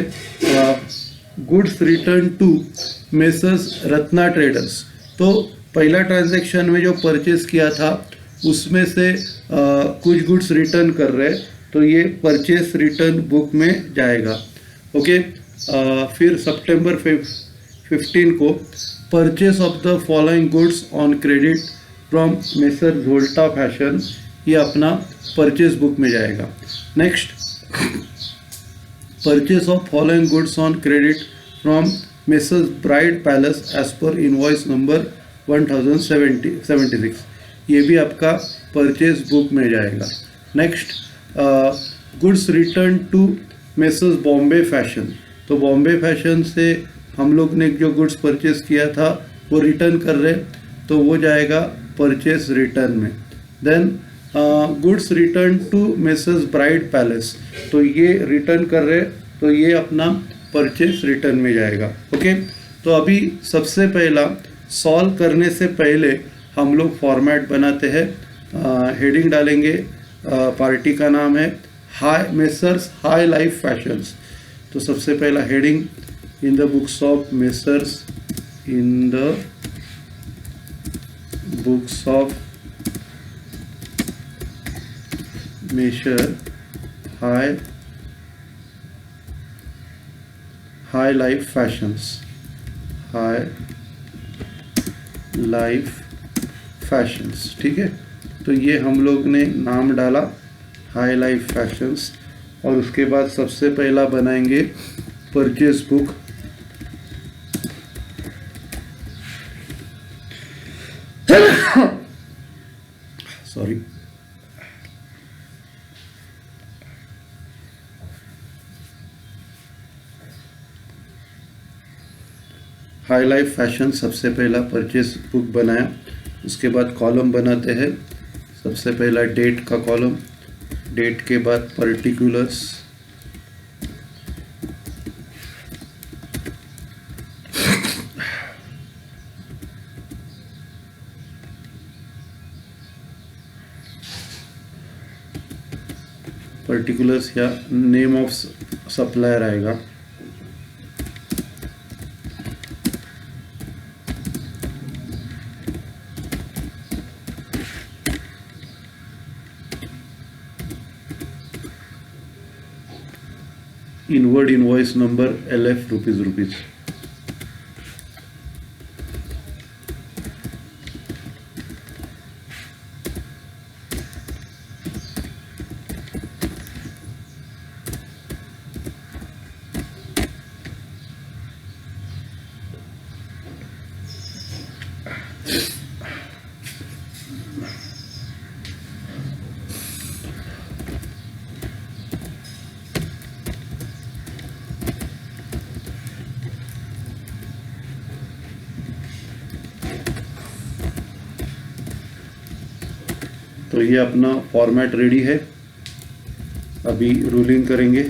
[SPEAKER 1] goods return to messrs Ratna traders. तो पहला ट्रांजैक्शन में जो परचेस किया था उसमें से कुछ गुड्स रिटर्न कर रहे हैं, तो ये परचेस रिटर्न बुक में जाएगा। ओके, फिर सितंबर 15 को purchase of the following goods on credit from messrs Jholta fashion, ये अपना परचेस बुक में जाएगा। Next, purchase of following goods on credit from messrs bride palace as per invoice number 1076। ये भी आपका परचेज बुक में जाएगा। Next, goods return to messrs Bombay fashion. तो बॉम्बे फैशन से हम लोग ने जो गुड्स परचेज किया था वो रिटर्न कर रहे, तो वो जाएगा परचेज रिटर्न में। Then goods return to messrs bride palace, तो ये रिटर्न कर रहे, तो ये अपना परचेज रिटर्न में जाएगा। ओके, तो अभी सबसे पहला सॉल्व करने से पहले हम लोग फॉर्मेट बनाते हैं। हेडिंग डालेंगे, पार्टी का नाम है high messrs high life fashions. तो सबसे पहला heading, in the books of messrs, in the books of messer high life fashions, high life fashions. ठीक है, तो ये हम लोग ने नाम डाला हाई लाइफ फैशंस, और उसके बाद सबसे पहला बनाएंगे purchase book. Sorry, high life fashion सबसे पहला परचेज बुक बनाया। उसके बाद कॉलम बनाते हैं। सबसे पहला डेट का कॉलम, डेट के बाद पर्टिकुलर्स, पर्टिकुलर्स या नेम ऑफ सप्लायर आएगा। Inward invoice number LF rupees. तो ये अपना फॉर्मेट रेडी है। अभी रूलिंग करेंगे।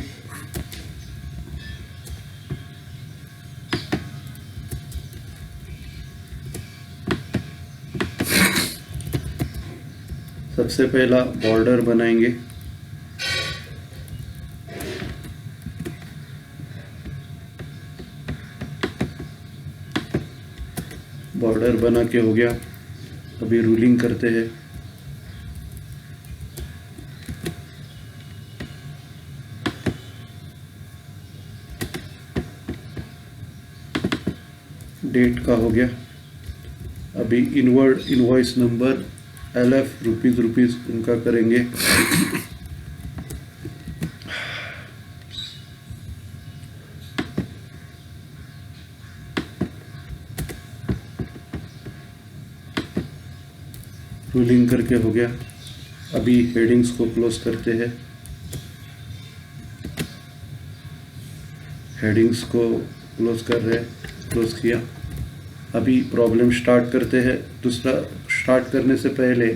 [SPEAKER 1] सबसे पहला बॉर्डर बनाएंगे। बॉर्डर बना के हो गया। अभी रूलिंग करते हैं। डेट का हो गया। अभी inward invoice number LF rupees उनका करेंगे। रूलिंग करके हो गया। अभी हेडिंग्स को क्लोज करते हैं। हेडिंग्स को क्लोज कर रहे हैं, क्लोज किया। अभी प्रॉब्लम स्टार्ट करते हैं। दूसरा स्टार्ट करने से पहले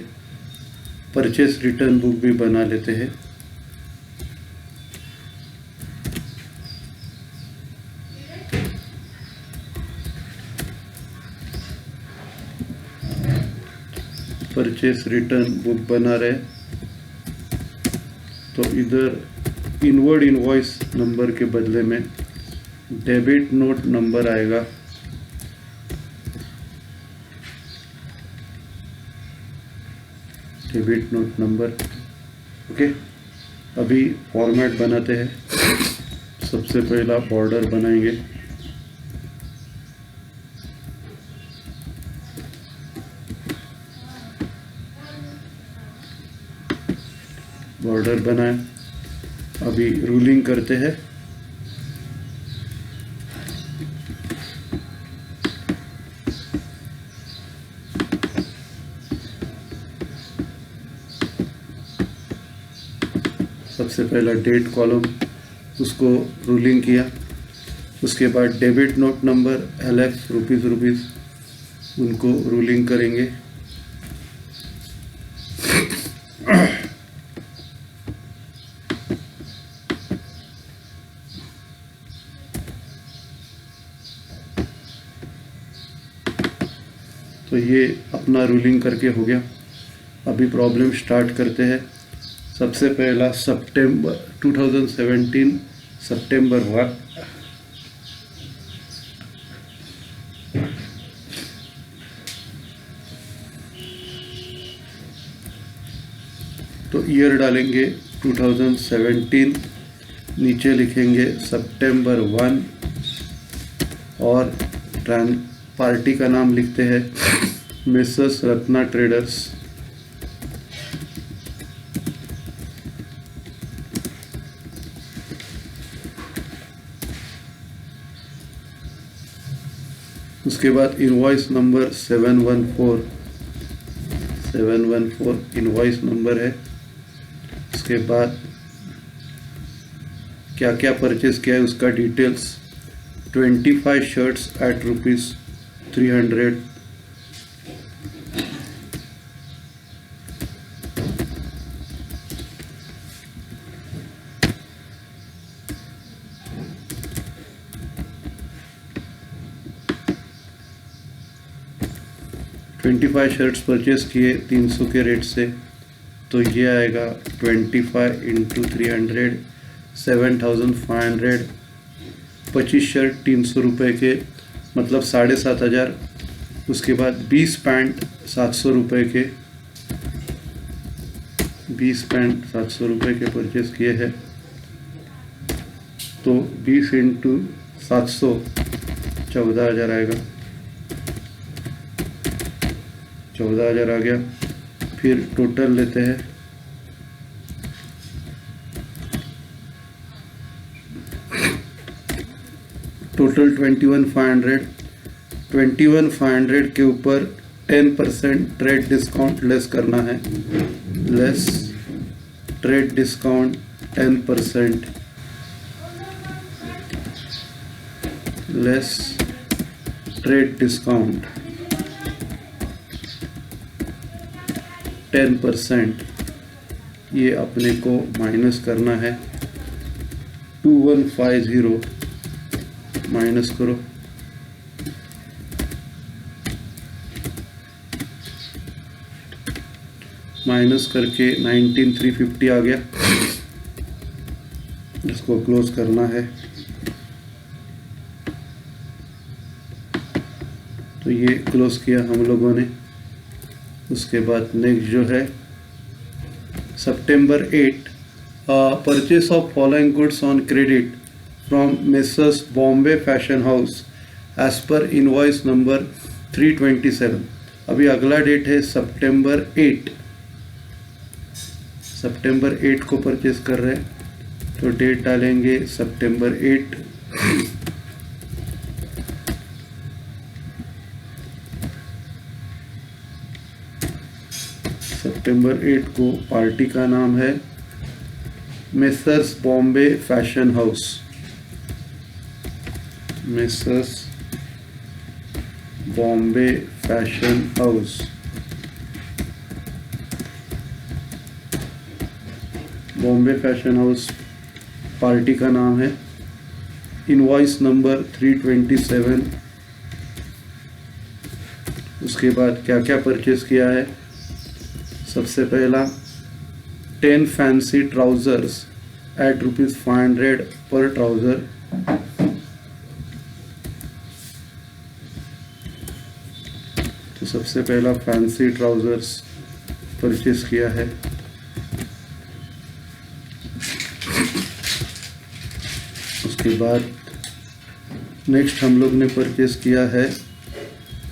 [SPEAKER 1] परचेस रिटर्न बुक भी बना लेते हैं। परचेस रिटर्न बुक बना रहे, तो इधर इनवर्ड इनवॉइस नंबर के बदले में डेबिट नोट नंबर आएगा। Debit note number. ओके, अभी फॉर्मेट बनाते हैं। सबसे पहला बॉर्डर बनाएंगे। बॉर्डर बनाए। अभी रूलिंग करते हैं। पहला डेट कॉलम उसको रूलिंग किया, उसके बाद debit note number LF rupees उनको रूलिंग करेंगे। तो ये अपना रूलिंग करके हो गया। अभी प्रॉब्लम स्टार्ट करते हैं। सबसे पहला सितंबर 2017 सितंबर 1, तो ईयर डालेंगे 2017, नीचे लिखेंगे सितंबर 1 और पार्टी का नाम लिखते हैं मिसेस रत्ना ट्रेडर्स। उसके बाद इनवॉइस नंबर 714 इनवॉइस नंबर है। उसके बाद क्या क्या परचेज किया है उसका details. 25 shirts at ₹300, shirts purchase किए 300 के रेट से, तो ये आएगा 25 × 300 7,500। 25 शर्ट 300 रुपये के मतलब 7,500। उसके बाद 20 पैंट 700 रुपये के, 20 पैंट 700 रुपये के परचेज किए हैं। तो 20 × 700 14,000 आएगा, 14,000 आ गया। फिर टोटल लेते हैं, टोटल 21,500 के ऊपर 10% ट्रेड डिस्काउंट लेस करना है। Less trade discount 10%, less trade discount 10%, ये अपने को माइनस करना है। 2150 माइनस करो, माइनस करके 19,350 आ गया। इसको क्लोज करना है। तो ये क्लोज किया हम लोगों ने। उसके बाद नेक्स्ट जो है सितंबर 8, purchase of following goods on credit from messrs Bombay fashion house as per invoice number 327। अभी अगला डेट है सितंबर 8, सितंबर 8 को परचेस कर रहे हैं, तो डेट डालेंगे सितंबर 8। सितंबर 8 को पार्टी का नाम है messrs Bombay fashion house, messrs Bombay fashion house. Bombay fashion house party का नाम है। Invoice number 327। उसके बाद क्या क्या परचेस किया है। सबसे पहला 10 फैंसी ट्राउजर्स एट ₹500 पर ट्राउज़र। तो सबसे पहला फैंसी ट्राउजर्स परचेस किया है। उसके बाद नेक्स्ट हम लोग ने परचेस किया है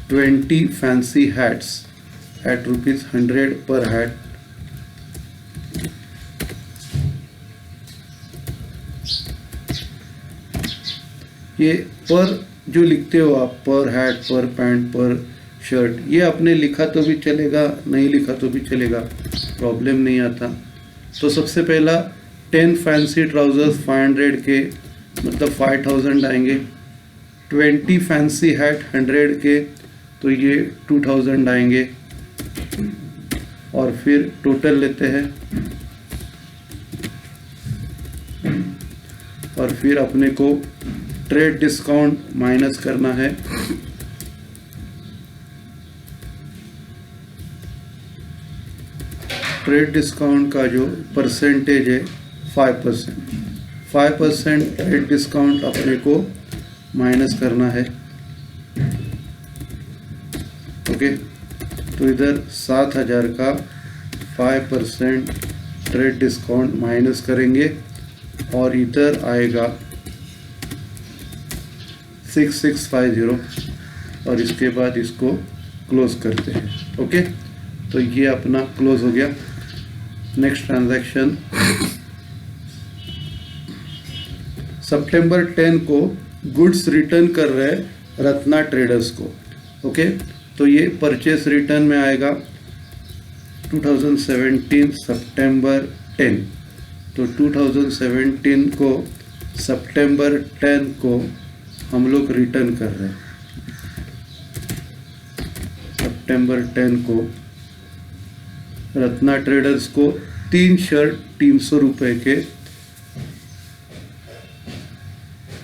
[SPEAKER 1] 20 फैंसी हैट्स एट ₹100 पर हैट। ये पर जो लिखते हो आप, पर हैट, पर पैंट, पर शर्ट, ये आपने लिखा तो भी चलेगा, नहीं लिखा तो भी चलेगा, प्रॉब्लम नहीं आता। तो सबसे पहला 10 फैंसी ट्राउजर्स 500 के, मतलब 5000 आएंगे। 20 फैंसी हैट 100 के, तो ये 2000 आएंगे। और फिर टोटल लेते हैं, और फिर अपने को ट्रेड डिस्काउंट माइनस करना है। ट्रेड डिस्काउंट का जो परसेंटेज है 5%। 5% ट्रेड डिस्काउंट अपने को माइनस करना है। ओके, तो इधर 7000 का 5% ट्रेड डिस्काउंट माइनस करेंगे, और इधर आएगा 6650, और इसके बाद इसको क्लोज करते हैं। ओके, तो ये अपना क्लोज हो गया। नेक्स्ट ट्रांजैक्शन, सितंबर 10 को गुड्स रिटर्न कर रहे रत्ना ट्रेडर्स को। ओके, तो ये परचेस रिटर्न में आएगा 2017 सितंबर 10। तो 2017 को सितंबर 10 को हम लोग रिटर्न कर रहे हैं। सितंबर 10 को रत्ना ट्रेडर्स को 3 शर्ट 300 रुपये के,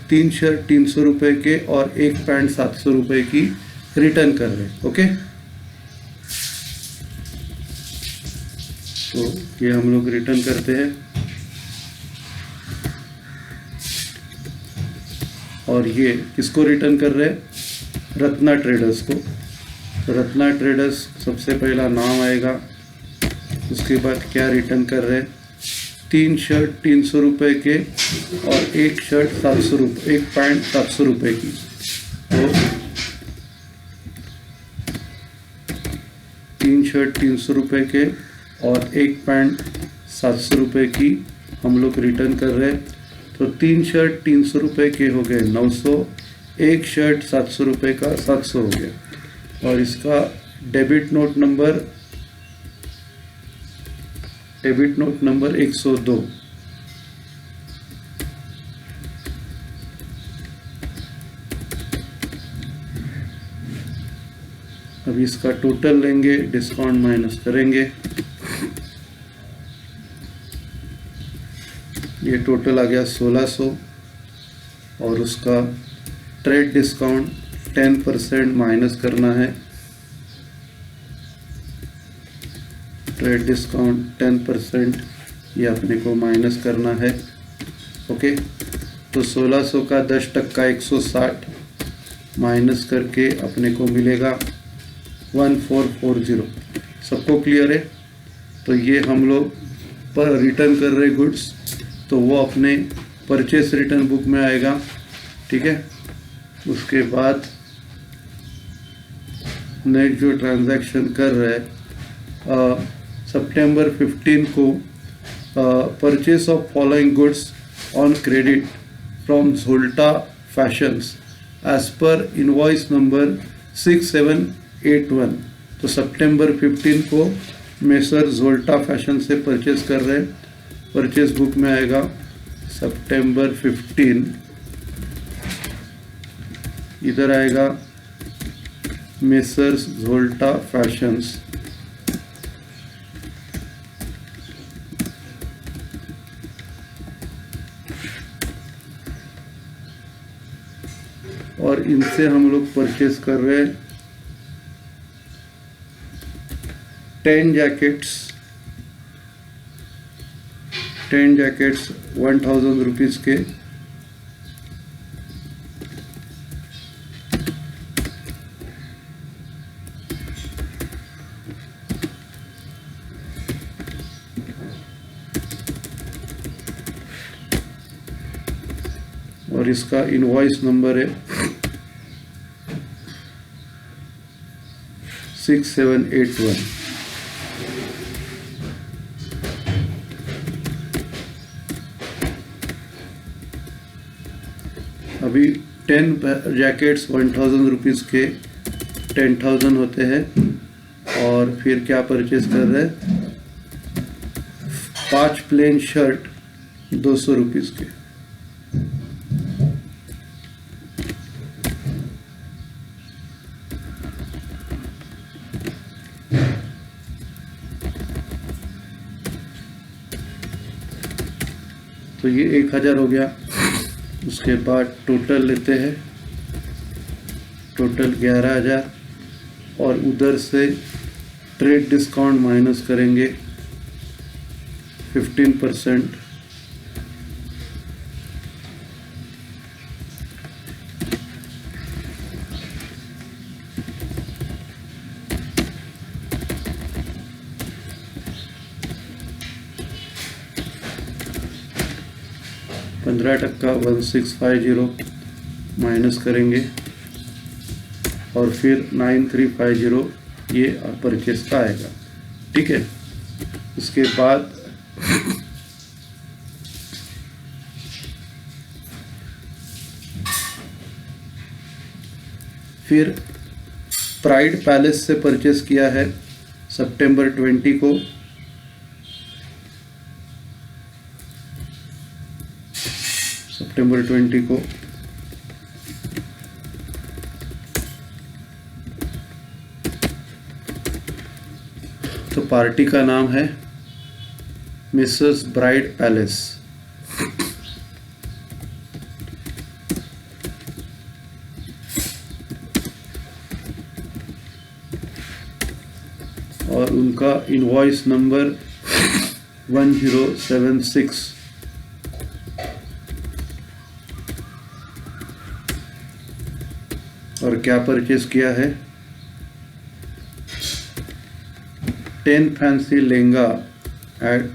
[SPEAKER 1] 3 शर्ट 300 रुपये के और 1 पैंट 700 रुपये की रिटर्न कर रहे हैं। ओके, तो ये हम लोग रिटर्न करते हैं, और ये किसको रिटर्न कर रहे हैं? रत्ना ट्रेडर्स को। तो रत्ना ट्रेडर्स सबसे पहला नाम आएगा, उसके बाद क्या रिटर्न कर रहे हैं? 3 शर्ट 300 रुपये के और 1 शर्ट 700 रुपये, 1 पैंट 700 रुपये की। तो 3 शर्ट 300 रुपये के और 1 पैंट 700 रुपये की हम लोग रिटर्न कर रहे हैं। तो 3 शर्ट 300 रुपये के हो गए 900, 1 शर्ट 700 रुपये का 700 हो गया। और इसका डेबिट नोट नंबर 102। अब इसका टोटल लेंगे, डिस्काउंट माइनस करेंगे। ये टोटल आ गया 1600, और उसका ट्रेड डिस्काउंट 10% माइनस करना है। ट्रेड डिस्काउंट 10% ये अपने को माइनस करना है। ओके, तो 1600 का 10% 160 माइनस करके अपने को मिलेगा 1440। सबको क्लियर है? तो ये हम लोग पर रिटर्न कर रहे गुड्स, तो वो अपने परचेस रिटर्न बुक में आएगा। ठीक है, उसके बाद नेक्स्ट जो ट्रांजैक्शन कर रहे हैं, सितंबर 15 को purchase of following goods on credit from Jholta fashions as per invoice number 6781। तो सितंबर 15 को मेसर झोल्टा फैशन से परचेस कर रहे हैं। परचेस बुक में आएगा सितंबर 15, इधर आएगा मेसर्स झोल्टा फैशंस। और इनसे हम लोग परचेस कर रहे हैं 10 जैकेट्स 1000 रुपीज़ के। और इसका इनवॉइस नंबर है 6781। अभी 10 जैकेट्स 1000 रुपीज़ के 10,000 होते हैं। और फिर क्या परचेस कर रहे हैं? 5 प्लेन शर्ट 200 रुपीज़ के। तो ये 1000 हो गया। उसके बाद टोटल लेते हैं, टोटल 11,000 और उधर से ट्रेड डिस्काउंट माइनस करेंगे 15%। पंद्रह टक्का 1650 माइनस करेंगे और फिर 9350 ये परचेस का आएगा। ठीक है, उसके बाद फिर प्राइड पैलेस से परचेस किया है सितंबर 20 को। सितंबर 20 को तो पार्टी का नाम है मिसेस ब्राइड पैलेस। और उनका इनवॉइस नंबर 1076। और क्या परचेस किया है? 10 फैंसी लहंगा एट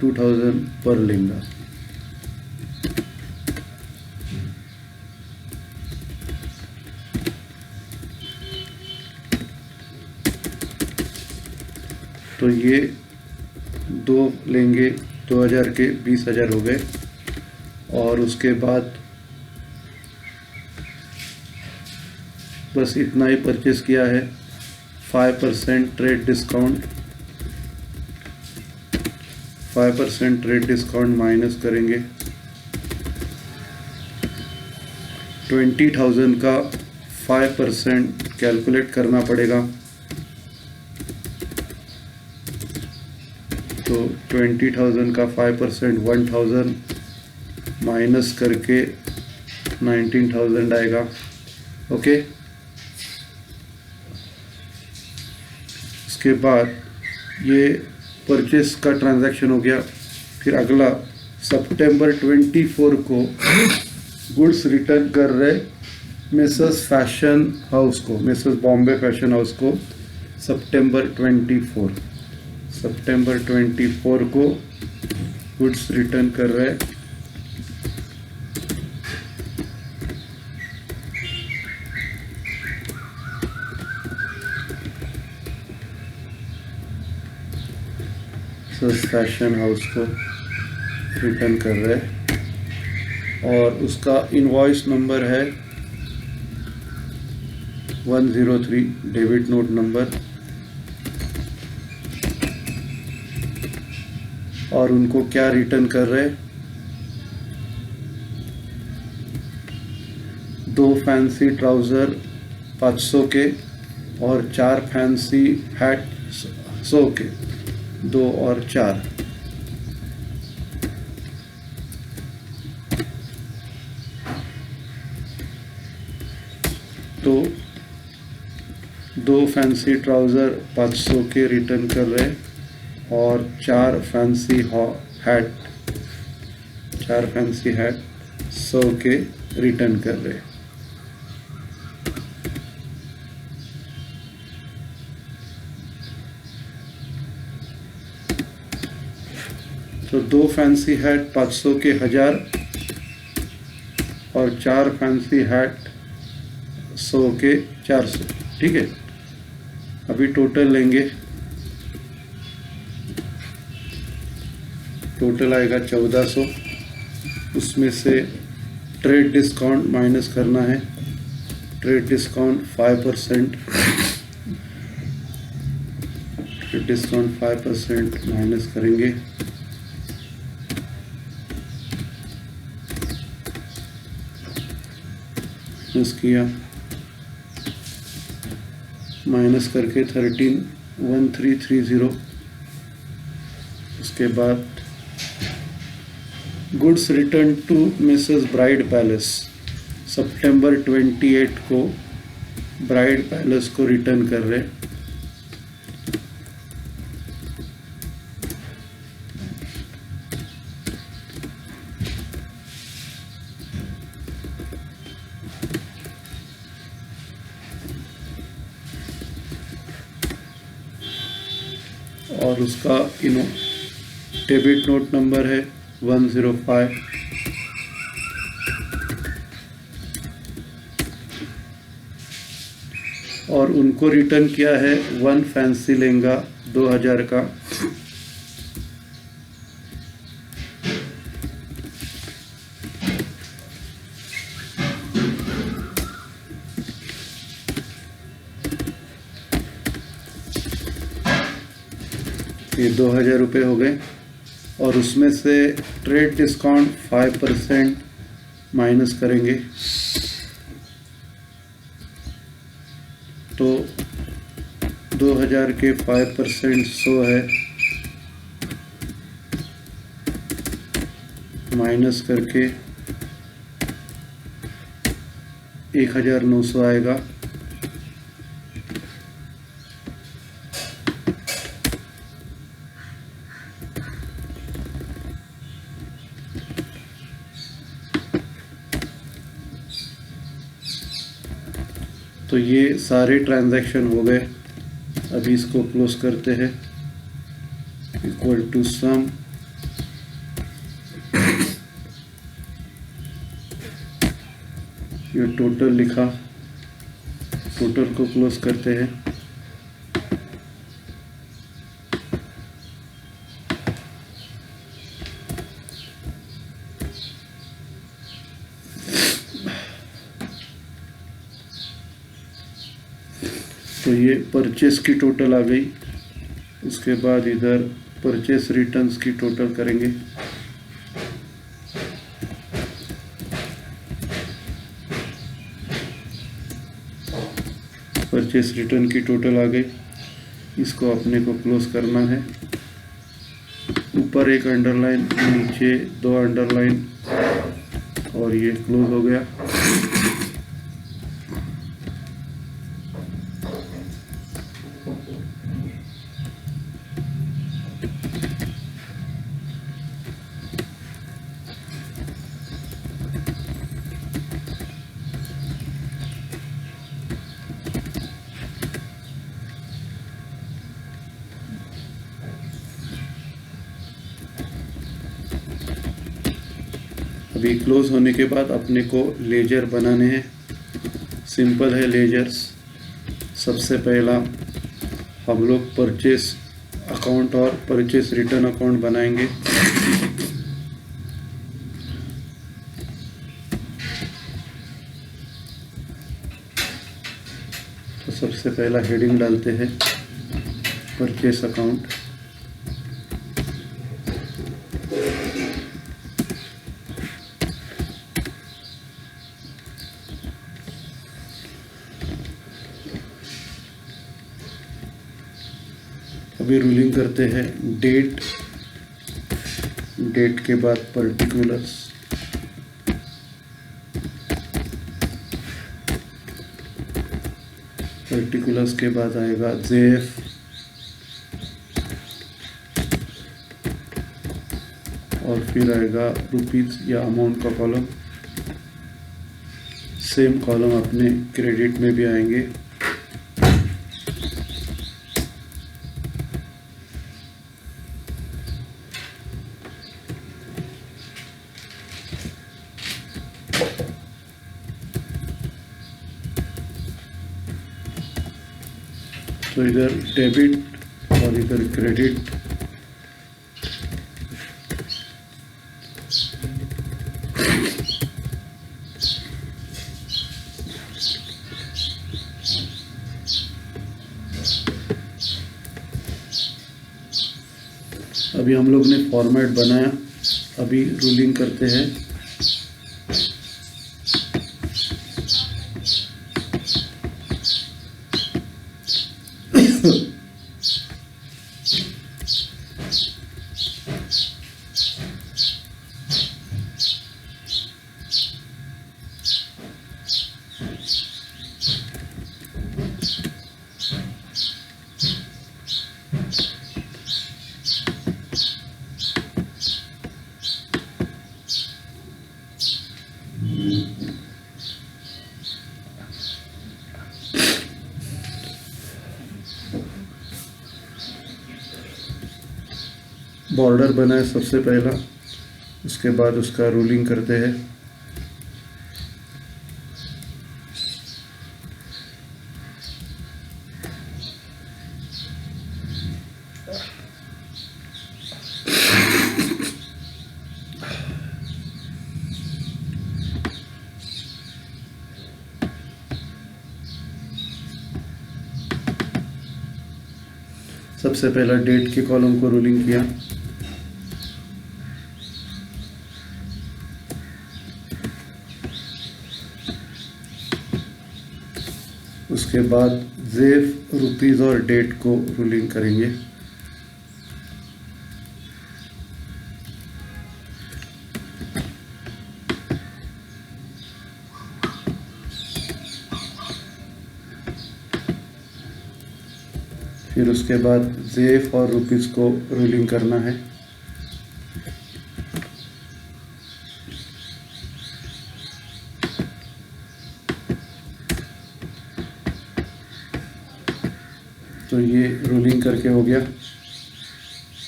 [SPEAKER 1] 2000 पर लहंगा। तो ये दो लेंगे 2000 के 20,000 हो गए। और उसके बाद बस इतना ही परचेस किया है। 5% trade discount, 5% trade discount minus करेंगे 20,000 का 5% कैलकुलेट करना पड़ेगा। तो 20,000 का 5% 1,000 माइनस करके 19,000 आएगा। ओके, उसके बाद ये परचेस का ट्रांजैक्शन हो गया। फिर अगला सितंबर 24 को गुड्स रिटर्न कर रहे मिसेस फैशन हाउस को, मिसेस बॉम्बे फैशन हाउस को। सितंबर 24 को गुड्स रिटर्न कर रहे। फैशन हाउस को रिटर्न कर रहे और उसका इनवॉइस नंबर है 103 डेबिट नोट नंबर। और उनको क्या रिटर्न कर रहे? 2 फैंसी ट्राउज़र 500 के और 4 फैंसी हैट 100 के, 2 और 4। तो 2 फैंसी ट्राउज़र 500 के रिटर्न कर रहे और 4 फैंसी हैट 100 के रिटर्न कर रहे। तो 2 फैंसी हैट 500 के 1000 और 4 फैंसी हैट 100 के 400। ठीक है, अभी टोटल लेंगे। टोटल आएगा 1400। उसमें से ट्रेड डिस्काउंट माइनस करना है। Trade discount 5%, trade discount 5% minus करेंगे माइनस किया, माइनस करके 131330। उसके बाद goods return to Mrs bride palace, सितंबर 28 को ब्राइड पैलेस को रिटर्न कर रहे। और उसका डेबिट नोट नंबर है 105। और उनको रिटर्न किया है 1 फैंसी लहंगा 2000 का। ये 2000 रुपये हो गए। और उसमें से ट्रेड डिस्काउंट 5% माइनस करेंगे तो 2000 के 5% 100 है, माइनस करके 1900 आएगा। तो ये सारे ट्रांजैक्शन हो गए। अभी इसको क्लोज करते हैं। इक्वल टू सम, ये टोटल लिखा, टोटल को क्लोज करते हैं। तो ये परचेस की टोटल आ गई। उसके बाद इधर परचेस रिटर्न्स की टोटल करेंगे। परचेस रिटर्न की टोटल आ गई। इसको अपने को क्लोज करना है। ऊपर एक अंडरलाइन, नीचे 2 अंडरलाइन, और ये क्लोज हो गया। अभी क्लोज होने के बाद अपने को लेजर बनाने हैं। सिंपल है लेजर्स। सबसे पहला हम लोग परचेस अकाउंट और परचेस रिटर्न अकाउंट बनाएंगे। तो सबसे पहला हेडिंग डालते हैं परचेस अकाउंट। अभी रूलिंग करते हैं। डेट, डेट के बाद पर्टिकुलर्स, पर्टिकुलर्स के बाद आएगा जेएफ, और फिर आएगा रुपीज या अमाउंट का कॉलम। सेम कॉलम अपने क्रेडिट में भी आएंगे। तो इधर डेबिट और इधर क्रेडिट। अभी हम लोग ने फॉर्मेट बनाया। अभी रूलिंग करते हैं। बॉर्डर बनाए सबसे पहला, उसके बाद उसका रूलिंग करते हैं। सबसे पहला डेट के कॉलम को रूलिंग किया, उसके बाद ज़ेफ, रुपीज़ और डेट को रूलिंग करेंगे। फिर उसके बाद ज़ेफ और रुपीज़ को रूलिंग करना है। तो ये रूलिंग करके हो गया।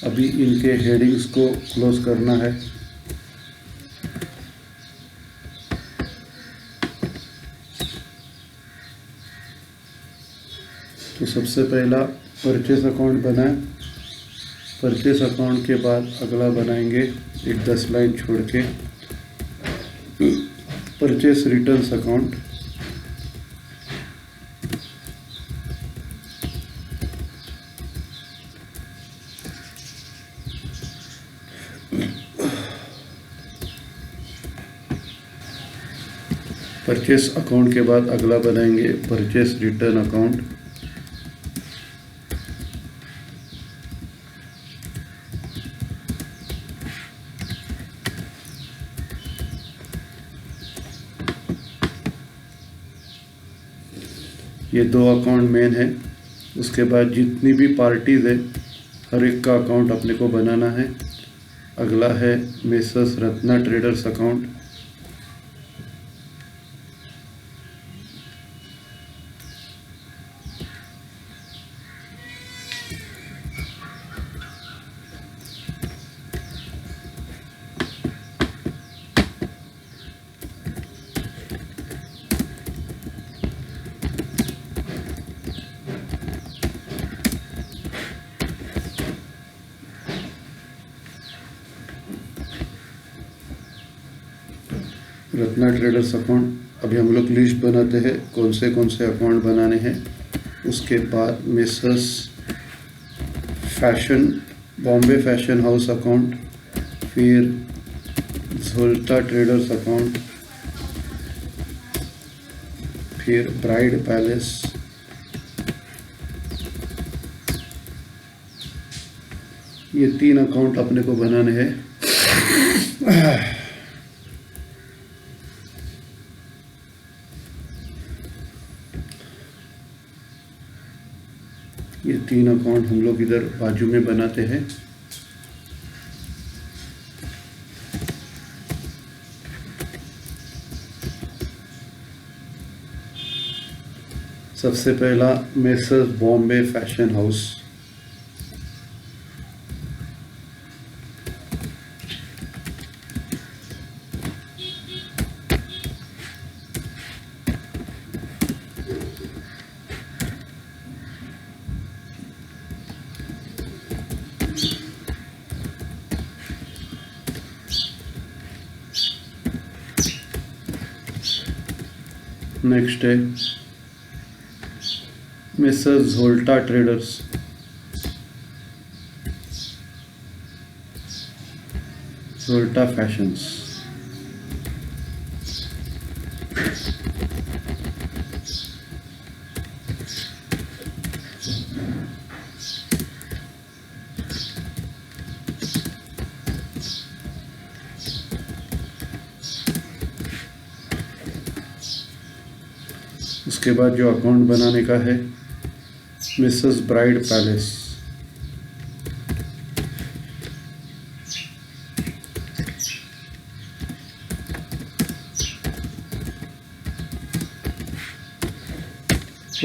[SPEAKER 1] अभी इनके हेडिंग्स को क्लोज करना है। तो सबसे पहला परचेस अकाउंट बनाए। परचेस अकाउंट के बाद अगला बनाएंगे एक 10 लाइन छोड़ के purchase returns account. Purchase account के बाद अगला बनाएंगे परचेस रिटर्न अकाउंट। ये 2 अकाउंट मेन है। उसके बाद जितनी भी पार्टीज़ है हर एक का अकाउंट अपने को बनाना है। अगला है messrs Ratna traders account. Ratna traders account अभी हम लोग लिस्ट बनाते हैं कौन से अकाउंट बनाने हैं। उसके बाद messrs fashion Bombay fashion house account, फिर झोल्टा ट्रेडर्स अकाउंट, फिर ब्राइड पैलेस, ये 3 अकाउंट अपने को बनाने हैं। ये 3 अकाउंट हम लोग इधर बाजू में बनाते हैं। सबसे पहला messrs Bombay fashion house. Next है मेसर्स झोल्टा ट्रेडर्स। झोल्टा फैशंस। उसके बाद जो अकाउंट बनाने का है मिसेस ब्राइड पैलेस।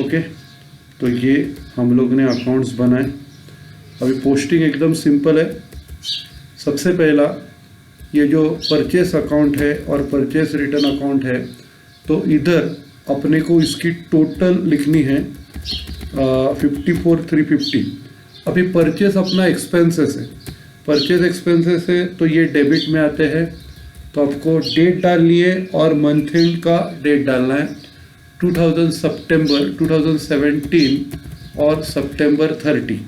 [SPEAKER 1] ओके, तो ये हम लोग ने अकाउंट्स बनाए। अभी पोस्टिंग एकदम सिंपल है। सबसे पहला ये जो परचेस अकाउंट है और परचेस रिटर्न अकाउंट है, तो इधर अपने को इसकी टोटल लिखनी है 54,350। अभी परचेस अपना एक्सपेंसेस है, परचेज एक्सपेंसेस है तो ये डेबिट में आते हैं। तो आपको डेट डालनी है और मंथ एंड का डेट डालना है 2000 सितंबर 2017 और सितंबर 30,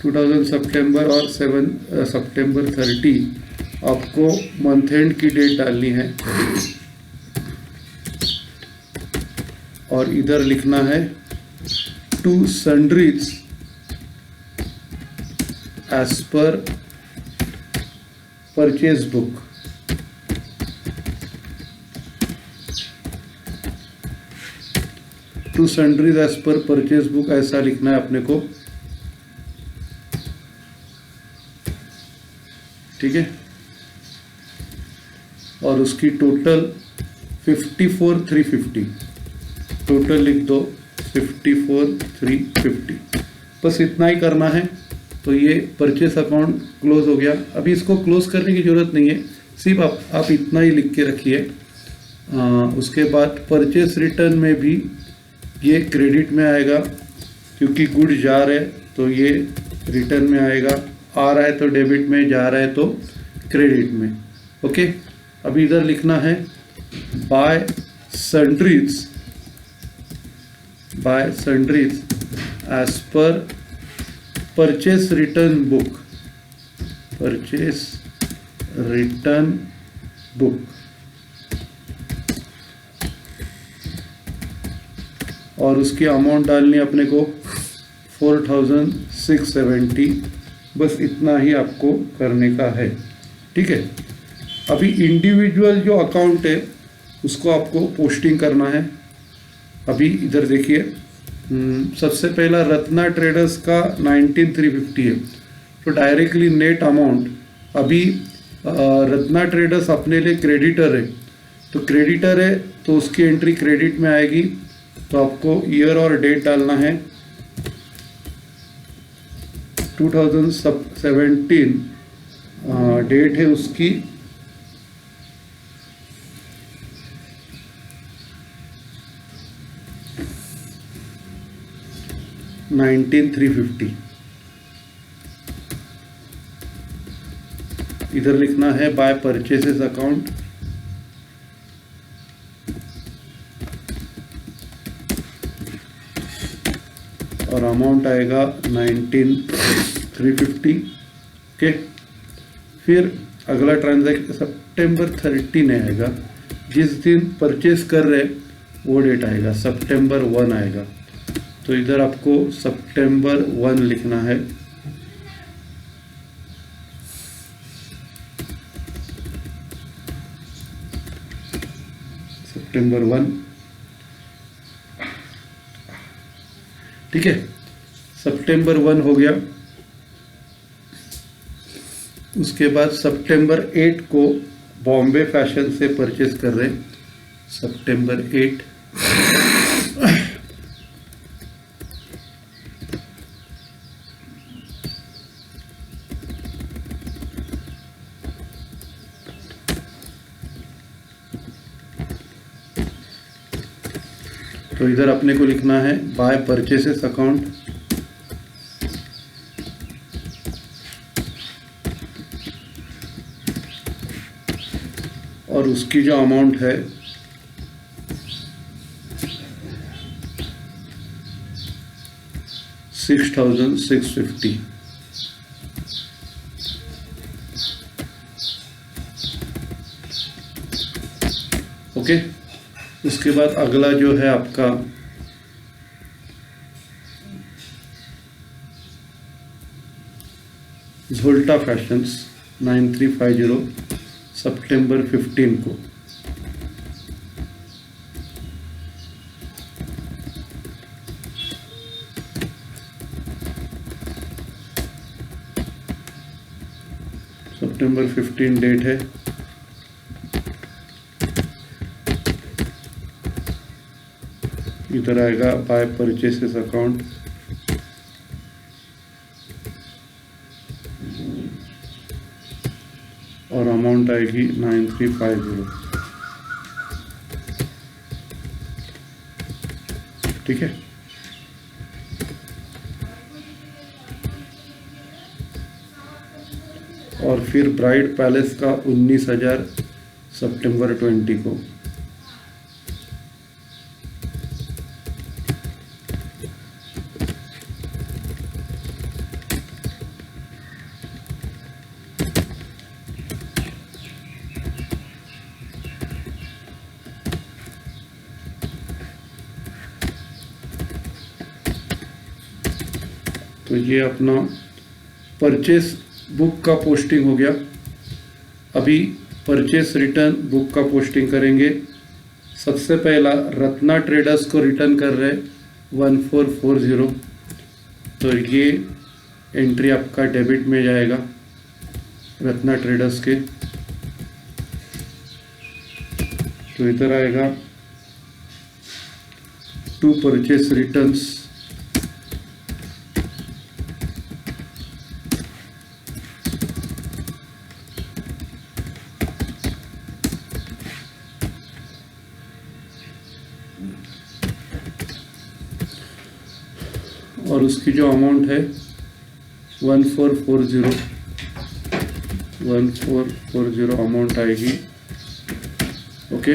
[SPEAKER 1] 2000 सितंबर और 7 सितंबर 30 आपको मंथ एंड की डेट डालनी है। और इधर लिखना है to sundries as per purchase book। To sundries as per purchase book ऐसा लिखना है अपने को, ठीक है। और उसकी टोटल 54,350, टोटल लिख दो 54,350। बस इतना ही करना है तो ये परचेस अकाउंट क्लोज हो गया। अभी इसको क्लोज करने की ज़रूरत नहीं है, सिर्फ आप इतना ही लिख के रखिए। उसके बाद परचेस रिटर्न में भी ये क्रेडिट में आएगा, क्योंकि गुड जा रहे तो ये रिटर्न में आएगा, आ रहा है तो डेबिट में, जा रहा है तो क्रेडिट में। ओके, अभी इधर लिखना है by sundries as per purchase return book, purchase return book. और उसकी अमाउंट डालनी अपने को 4,670। बस इतना ही आपको करने का है, ठीक है। अभी इंडिविजुअल जो अकाउंट है उसको आपको पोस्टिंग करना है। अभी इधर देखिए, सबसे पहला रत्ना ट्रेडर्स का 19,350 है, तो डायरेक्टली नेट अमाउंट अभी रत्ना ट्रेडर्स अपने लिए क्रेडिटर है, तो क्रेडिटर है तो उसकी एंट्री क्रेडिट में आएगी। तो आपको ईयर और डेट डालना है 2017, डेट है उसकी 19,350। इधर लिखना है बाय परचेसेस अकाउंट, और अमाउंट आएगा 19,350। ओके, फिर अगला ट्रांजैक्शन सितंबर 30 नहीं आएगा, जिस दिन परचेस कर रहे वो डेट आएगा, सितंबर 1 आएगा। तो इधर आपको सितंबर 1 लिखना है। सितंबर 1, ठीक है। सितंबर 1 हो गया। उसके बाद सितंबर 8 को बॉम्बे फैशन से परचेस कर रहे हैं, सितंबर 8। तो इधर अपने को लिखना है बाय परचेसेस अकाउंट, और उसकी जो अमाउंट है 6,650। ओके, उसके बाद अगला जो है आपका झोल्टा फैशंस 9350, सितंबर 15 को। सितंबर 15 डेट है। इधर आएगा बाय परचेसेस अकाउंट, अमाउंट आएगी 9350। ठीक है, और फिर ब्राइड पैलेस का 19,000 सितंबर 20 को। तो ये अपना परचेस बुक का पोस्टिंग हो गया। अभी परचेस रिटर्न बुक का पोस्टिंग करेंगे। सबसे पहला रत्ना ट्रेडर्स को रिटर्न कर रहे 1440। तो ये एंट्री आपका डेबिट में जाएगा रत्ना ट्रेडर्स के। तो इधर आएगा टू परचेस रिटर्न्स, और उसकी जो अमाउंट है 1440 अमाउंट आएगी। ओके,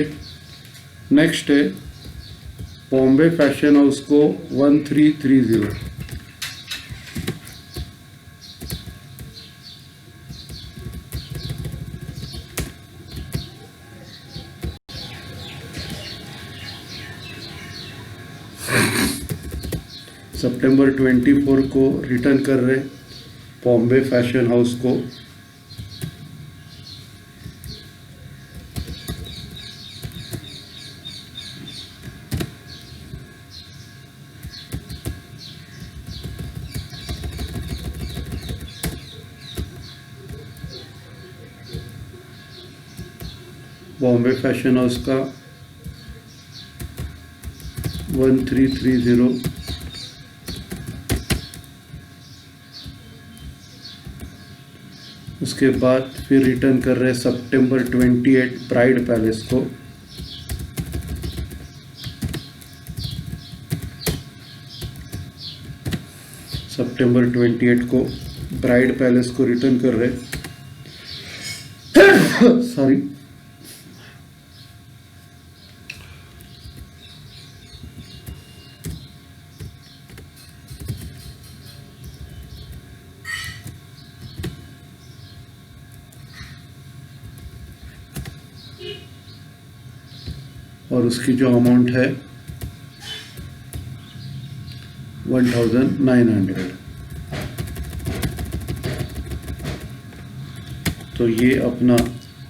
[SPEAKER 1] नेक्स्ट है बॉम्बे फैशन हाउस को 1330। सितंबर 24 को रिटर्न कर रहे बॉम्बे फैशन हाउस को। बॉम्बे फैशन हाउस का 1330। उसके बाद फिर रिटर्न कर रहे सितंबर 28 ब्राइड पैलेस को। सितंबर 28 को ब्राइड पैलेस को रिटर्न कर रहे सॉरी। और उसकी जो अमाउंट है 1900। तो ये अपना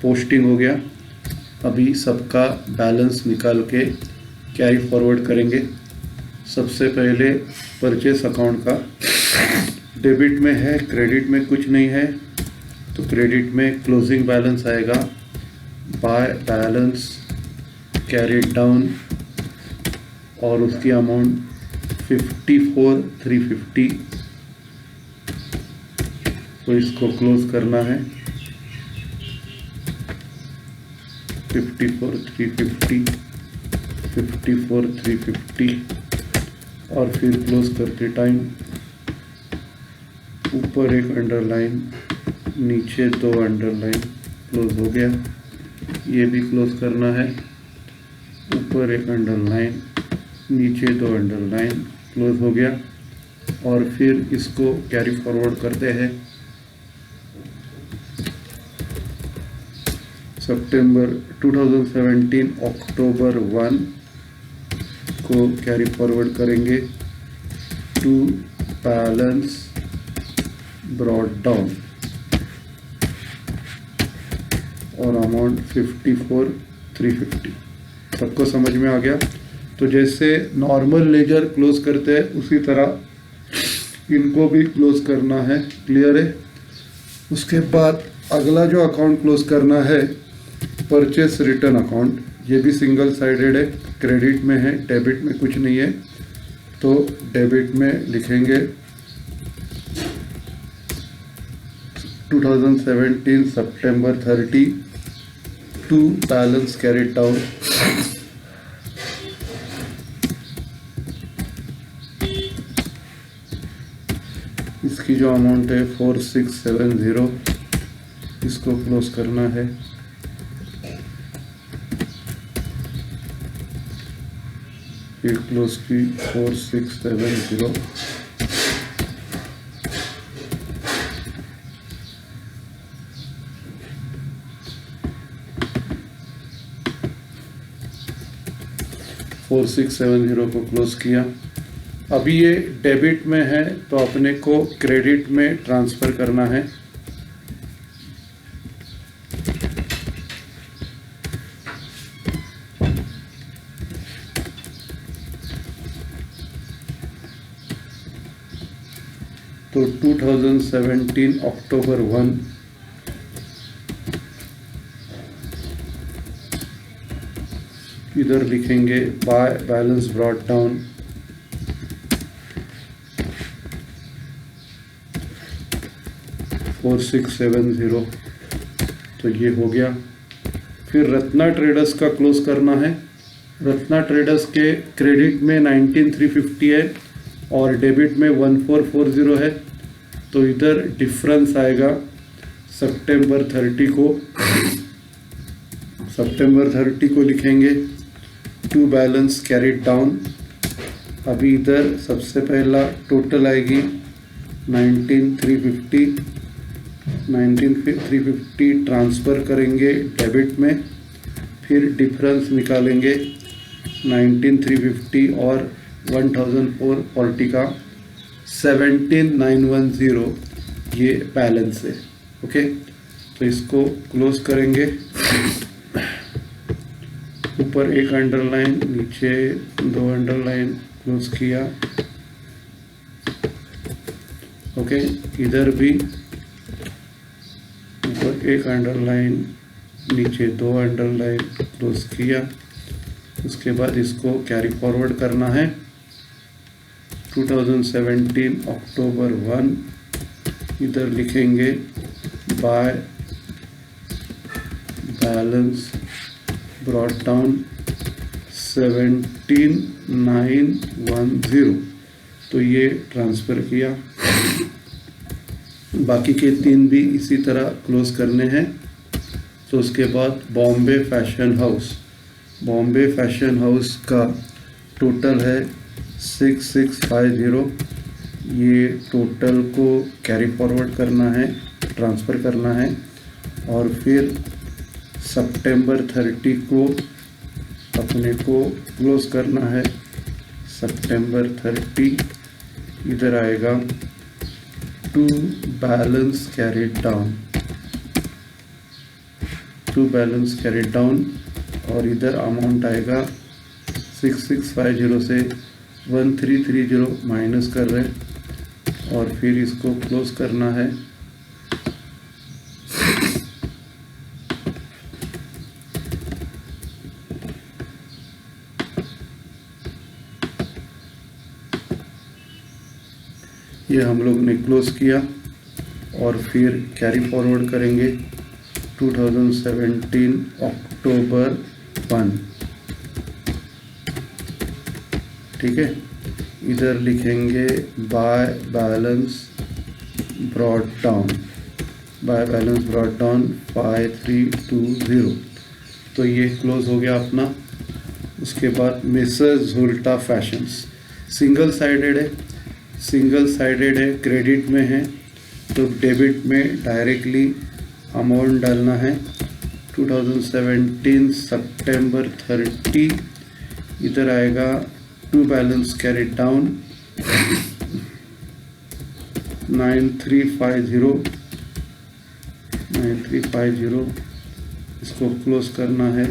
[SPEAKER 1] पोस्टिंग हो गया। अभी सबका बैलेंस निकाल के कैरी फॉरवर्ड करेंगे। सबसे पहले परचेस अकाउंट का डेबिट में है, क्रेडिट में कुछ नहीं है। तो क्रेडिट में क्लोजिंग बैलेंस आएगा, बाय बैलेंस कैरिड डाउन, और उसकी अमाउंट 54,350। तो इसको क्लोज करना है 54,350, 54,350। और फिर क्लोज करते टाइम ऊपर एक अंडरलाइन, नीचे 2 अंडरलाइन, क्लोज हो गया। ये भी क्लोज करना है, ऊपर एक अंडरलाइन, नीचे 2 अंडरलाइन, क्लोज हो गया। और फिर इसको कैरी फॉरवर्ड करते हैं सितंबर 2017 अक्टूबर 1 को कैरी फॉरवर्ड करेंगे टू बैलेंस ब्रॉट डाउन, और अमाउंट 54,350। सबको समझ में आ गया? तो जैसे नॉर्मल लेजर क्लोज करते हैं उसी तरह इनको भी क्लोज करना है। क्लियर है? उसके बाद अगला जो अकाउंट क्लोज करना है परचेस रिटर्न अकाउंट। ये भी सिंगल साइडेड है, क्रेडिट में है, डेबिट में कुछ नहीं है। तो डेबिट में लिखेंगे 2017 September 30 to balance carried down इसकी जो अमाउंट है 4670, इसको क्लोज करना है। ये क्लोज की 4670, को क्लोज किया। अभी ये डेबिट में है तो अपने को क्रेडिट में ट्रांसफ़र करना है। तो 2017 अक्टूबर 1 इधर लिखेंगे बाय बैलेंस ब्रॉट डाउन, $4670, तो ये हो गया। फिर रत्ना ट्रेडर्स का क्लोज करना है। रत्ना ट्रेडर्स के क्रेडिट में 19350 है और डेबिट में 1440 है, तो इधर डिफरेंस आएगा सितंबर 30 को लिखेंगे टू बैलेंस कैरिड डाउन। अभी इधर सबसे पहला टोटल आएगी 19350 ट्रांसफ़र करेंगे डेबिट में, फिर डिफरेंस निकालेंगे 19350 और 1440 का 17910 ये बैलेंस है। ओके, तो इसको क्लोज करेंगे। ऊपर एक अंडरलाइन, नीचे 2 अंडरलाइन क्लोज किया। ओके, इधर भी ऊपर एक अंडरलाइन, नीचे 2 अंडरलाइन क्लोज किया। उसके बाद इसको कैरी फॉरवर्ड करना है। 2017 अक्टूबर 1 इधर लिखेंगे बाय बैलेंस ब्रॉट डाउन 17910, तो ये ट्रांसफ़र किया। बाकी के 3 भी इसी तरह क्लोज करने हैं। तो उसके बाद बॉम्बे फैशन हाउस का टोटल है 6650। ये टोटल को कैरी फॉरवर्ड करना है, ट्रांसफ़र करना है, और फिर सितंबर 30 को अपने को क्लोज करना है। सितंबर 30 इधर आएगा टू बैलेंस कैरिड डाउन, और इधर अमाउंट आएगा 6650 से 1330 माइनस कर रहे हैं, और फिर इसको क्लोज करना है। ये हम लोग ने क्लोज किया और फिर कैरी फॉरवर्ड करेंगे 2017 अक्टूबर 1। ठीक है, इधर लिखेंगे बाय बैलेंस ब्रॉट डाउन 5320, तो ये क्लोज हो गया अपना। उसके बाद मिसेस झुल्टा फैशंस सिंगल साइडेड है, क्रेडिट में है, तो डेबिट में डायरेक्टली अमाउंट डालना है। 2017 सितंबर 30 इधर आएगा टू बैलेंस कैरिड डाउन 9350, इसको क्लोज करना है।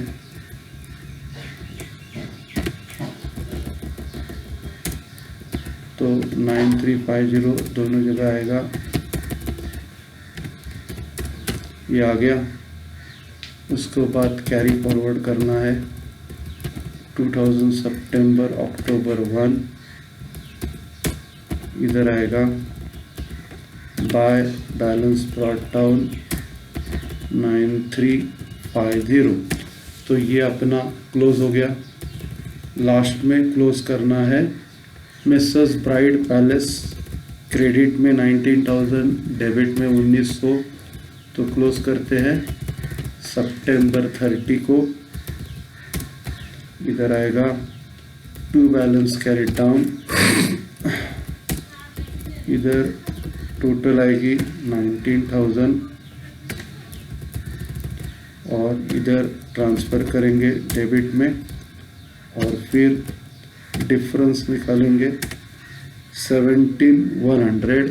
[SPEAKER 1] तो 9350 दोनों जगह आएगा, ये आ गया। उसके बाद कैरी फॉरवर्ड करना है 2000 सितंबर अक्टूबर 1 इधर आएगा बाय बैलेंस ब्रॉट डाउन 9350। तो ये अपना क्लोज हो गया। लास्ट में क्लोज करना है मिसेस ब्राइड पैलेस, क्रेडिट में 19,000, डेबिट में 1900। तो क्लोज करते हैं सितंबर 30 को। इधर आएगा टू बैलेंस कैरी डाउन, इधर टोटल आएगी 19,000 और इधर ट्रांसफ़र करेंगे डेबिट में और फिर डिफरेंस निकालेंगे 17,100।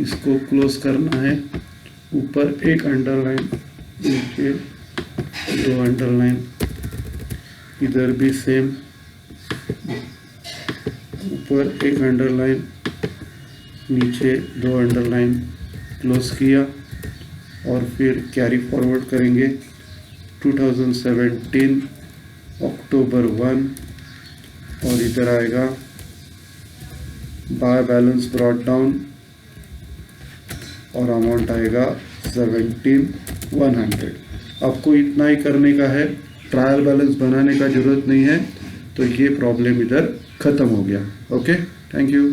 [SPEAKER 1] इसको क्लोज करना है। ऊपर एक अंडरलाइन, नीचे 2 अंडरलाइन, इधर भी सेम, ऊपर एक अंडरलाइन, नीचे 2 अंडरलाइन, क्लोज किया और फिर कैरी फॉरवर्ड करेंगे 2017 अक्टूबर 1 और इधर आएगा बाय बैलेंस ब्रॉट डाउन और अमाउंट आएगा 17,100। आपको इतना ही करने का है, ट्रायल बैलेंस बनाने का ज़रूरत नहीं है। तो ये प्रॉब्लम इधर ख़त्म हो गया। Okay, thank you.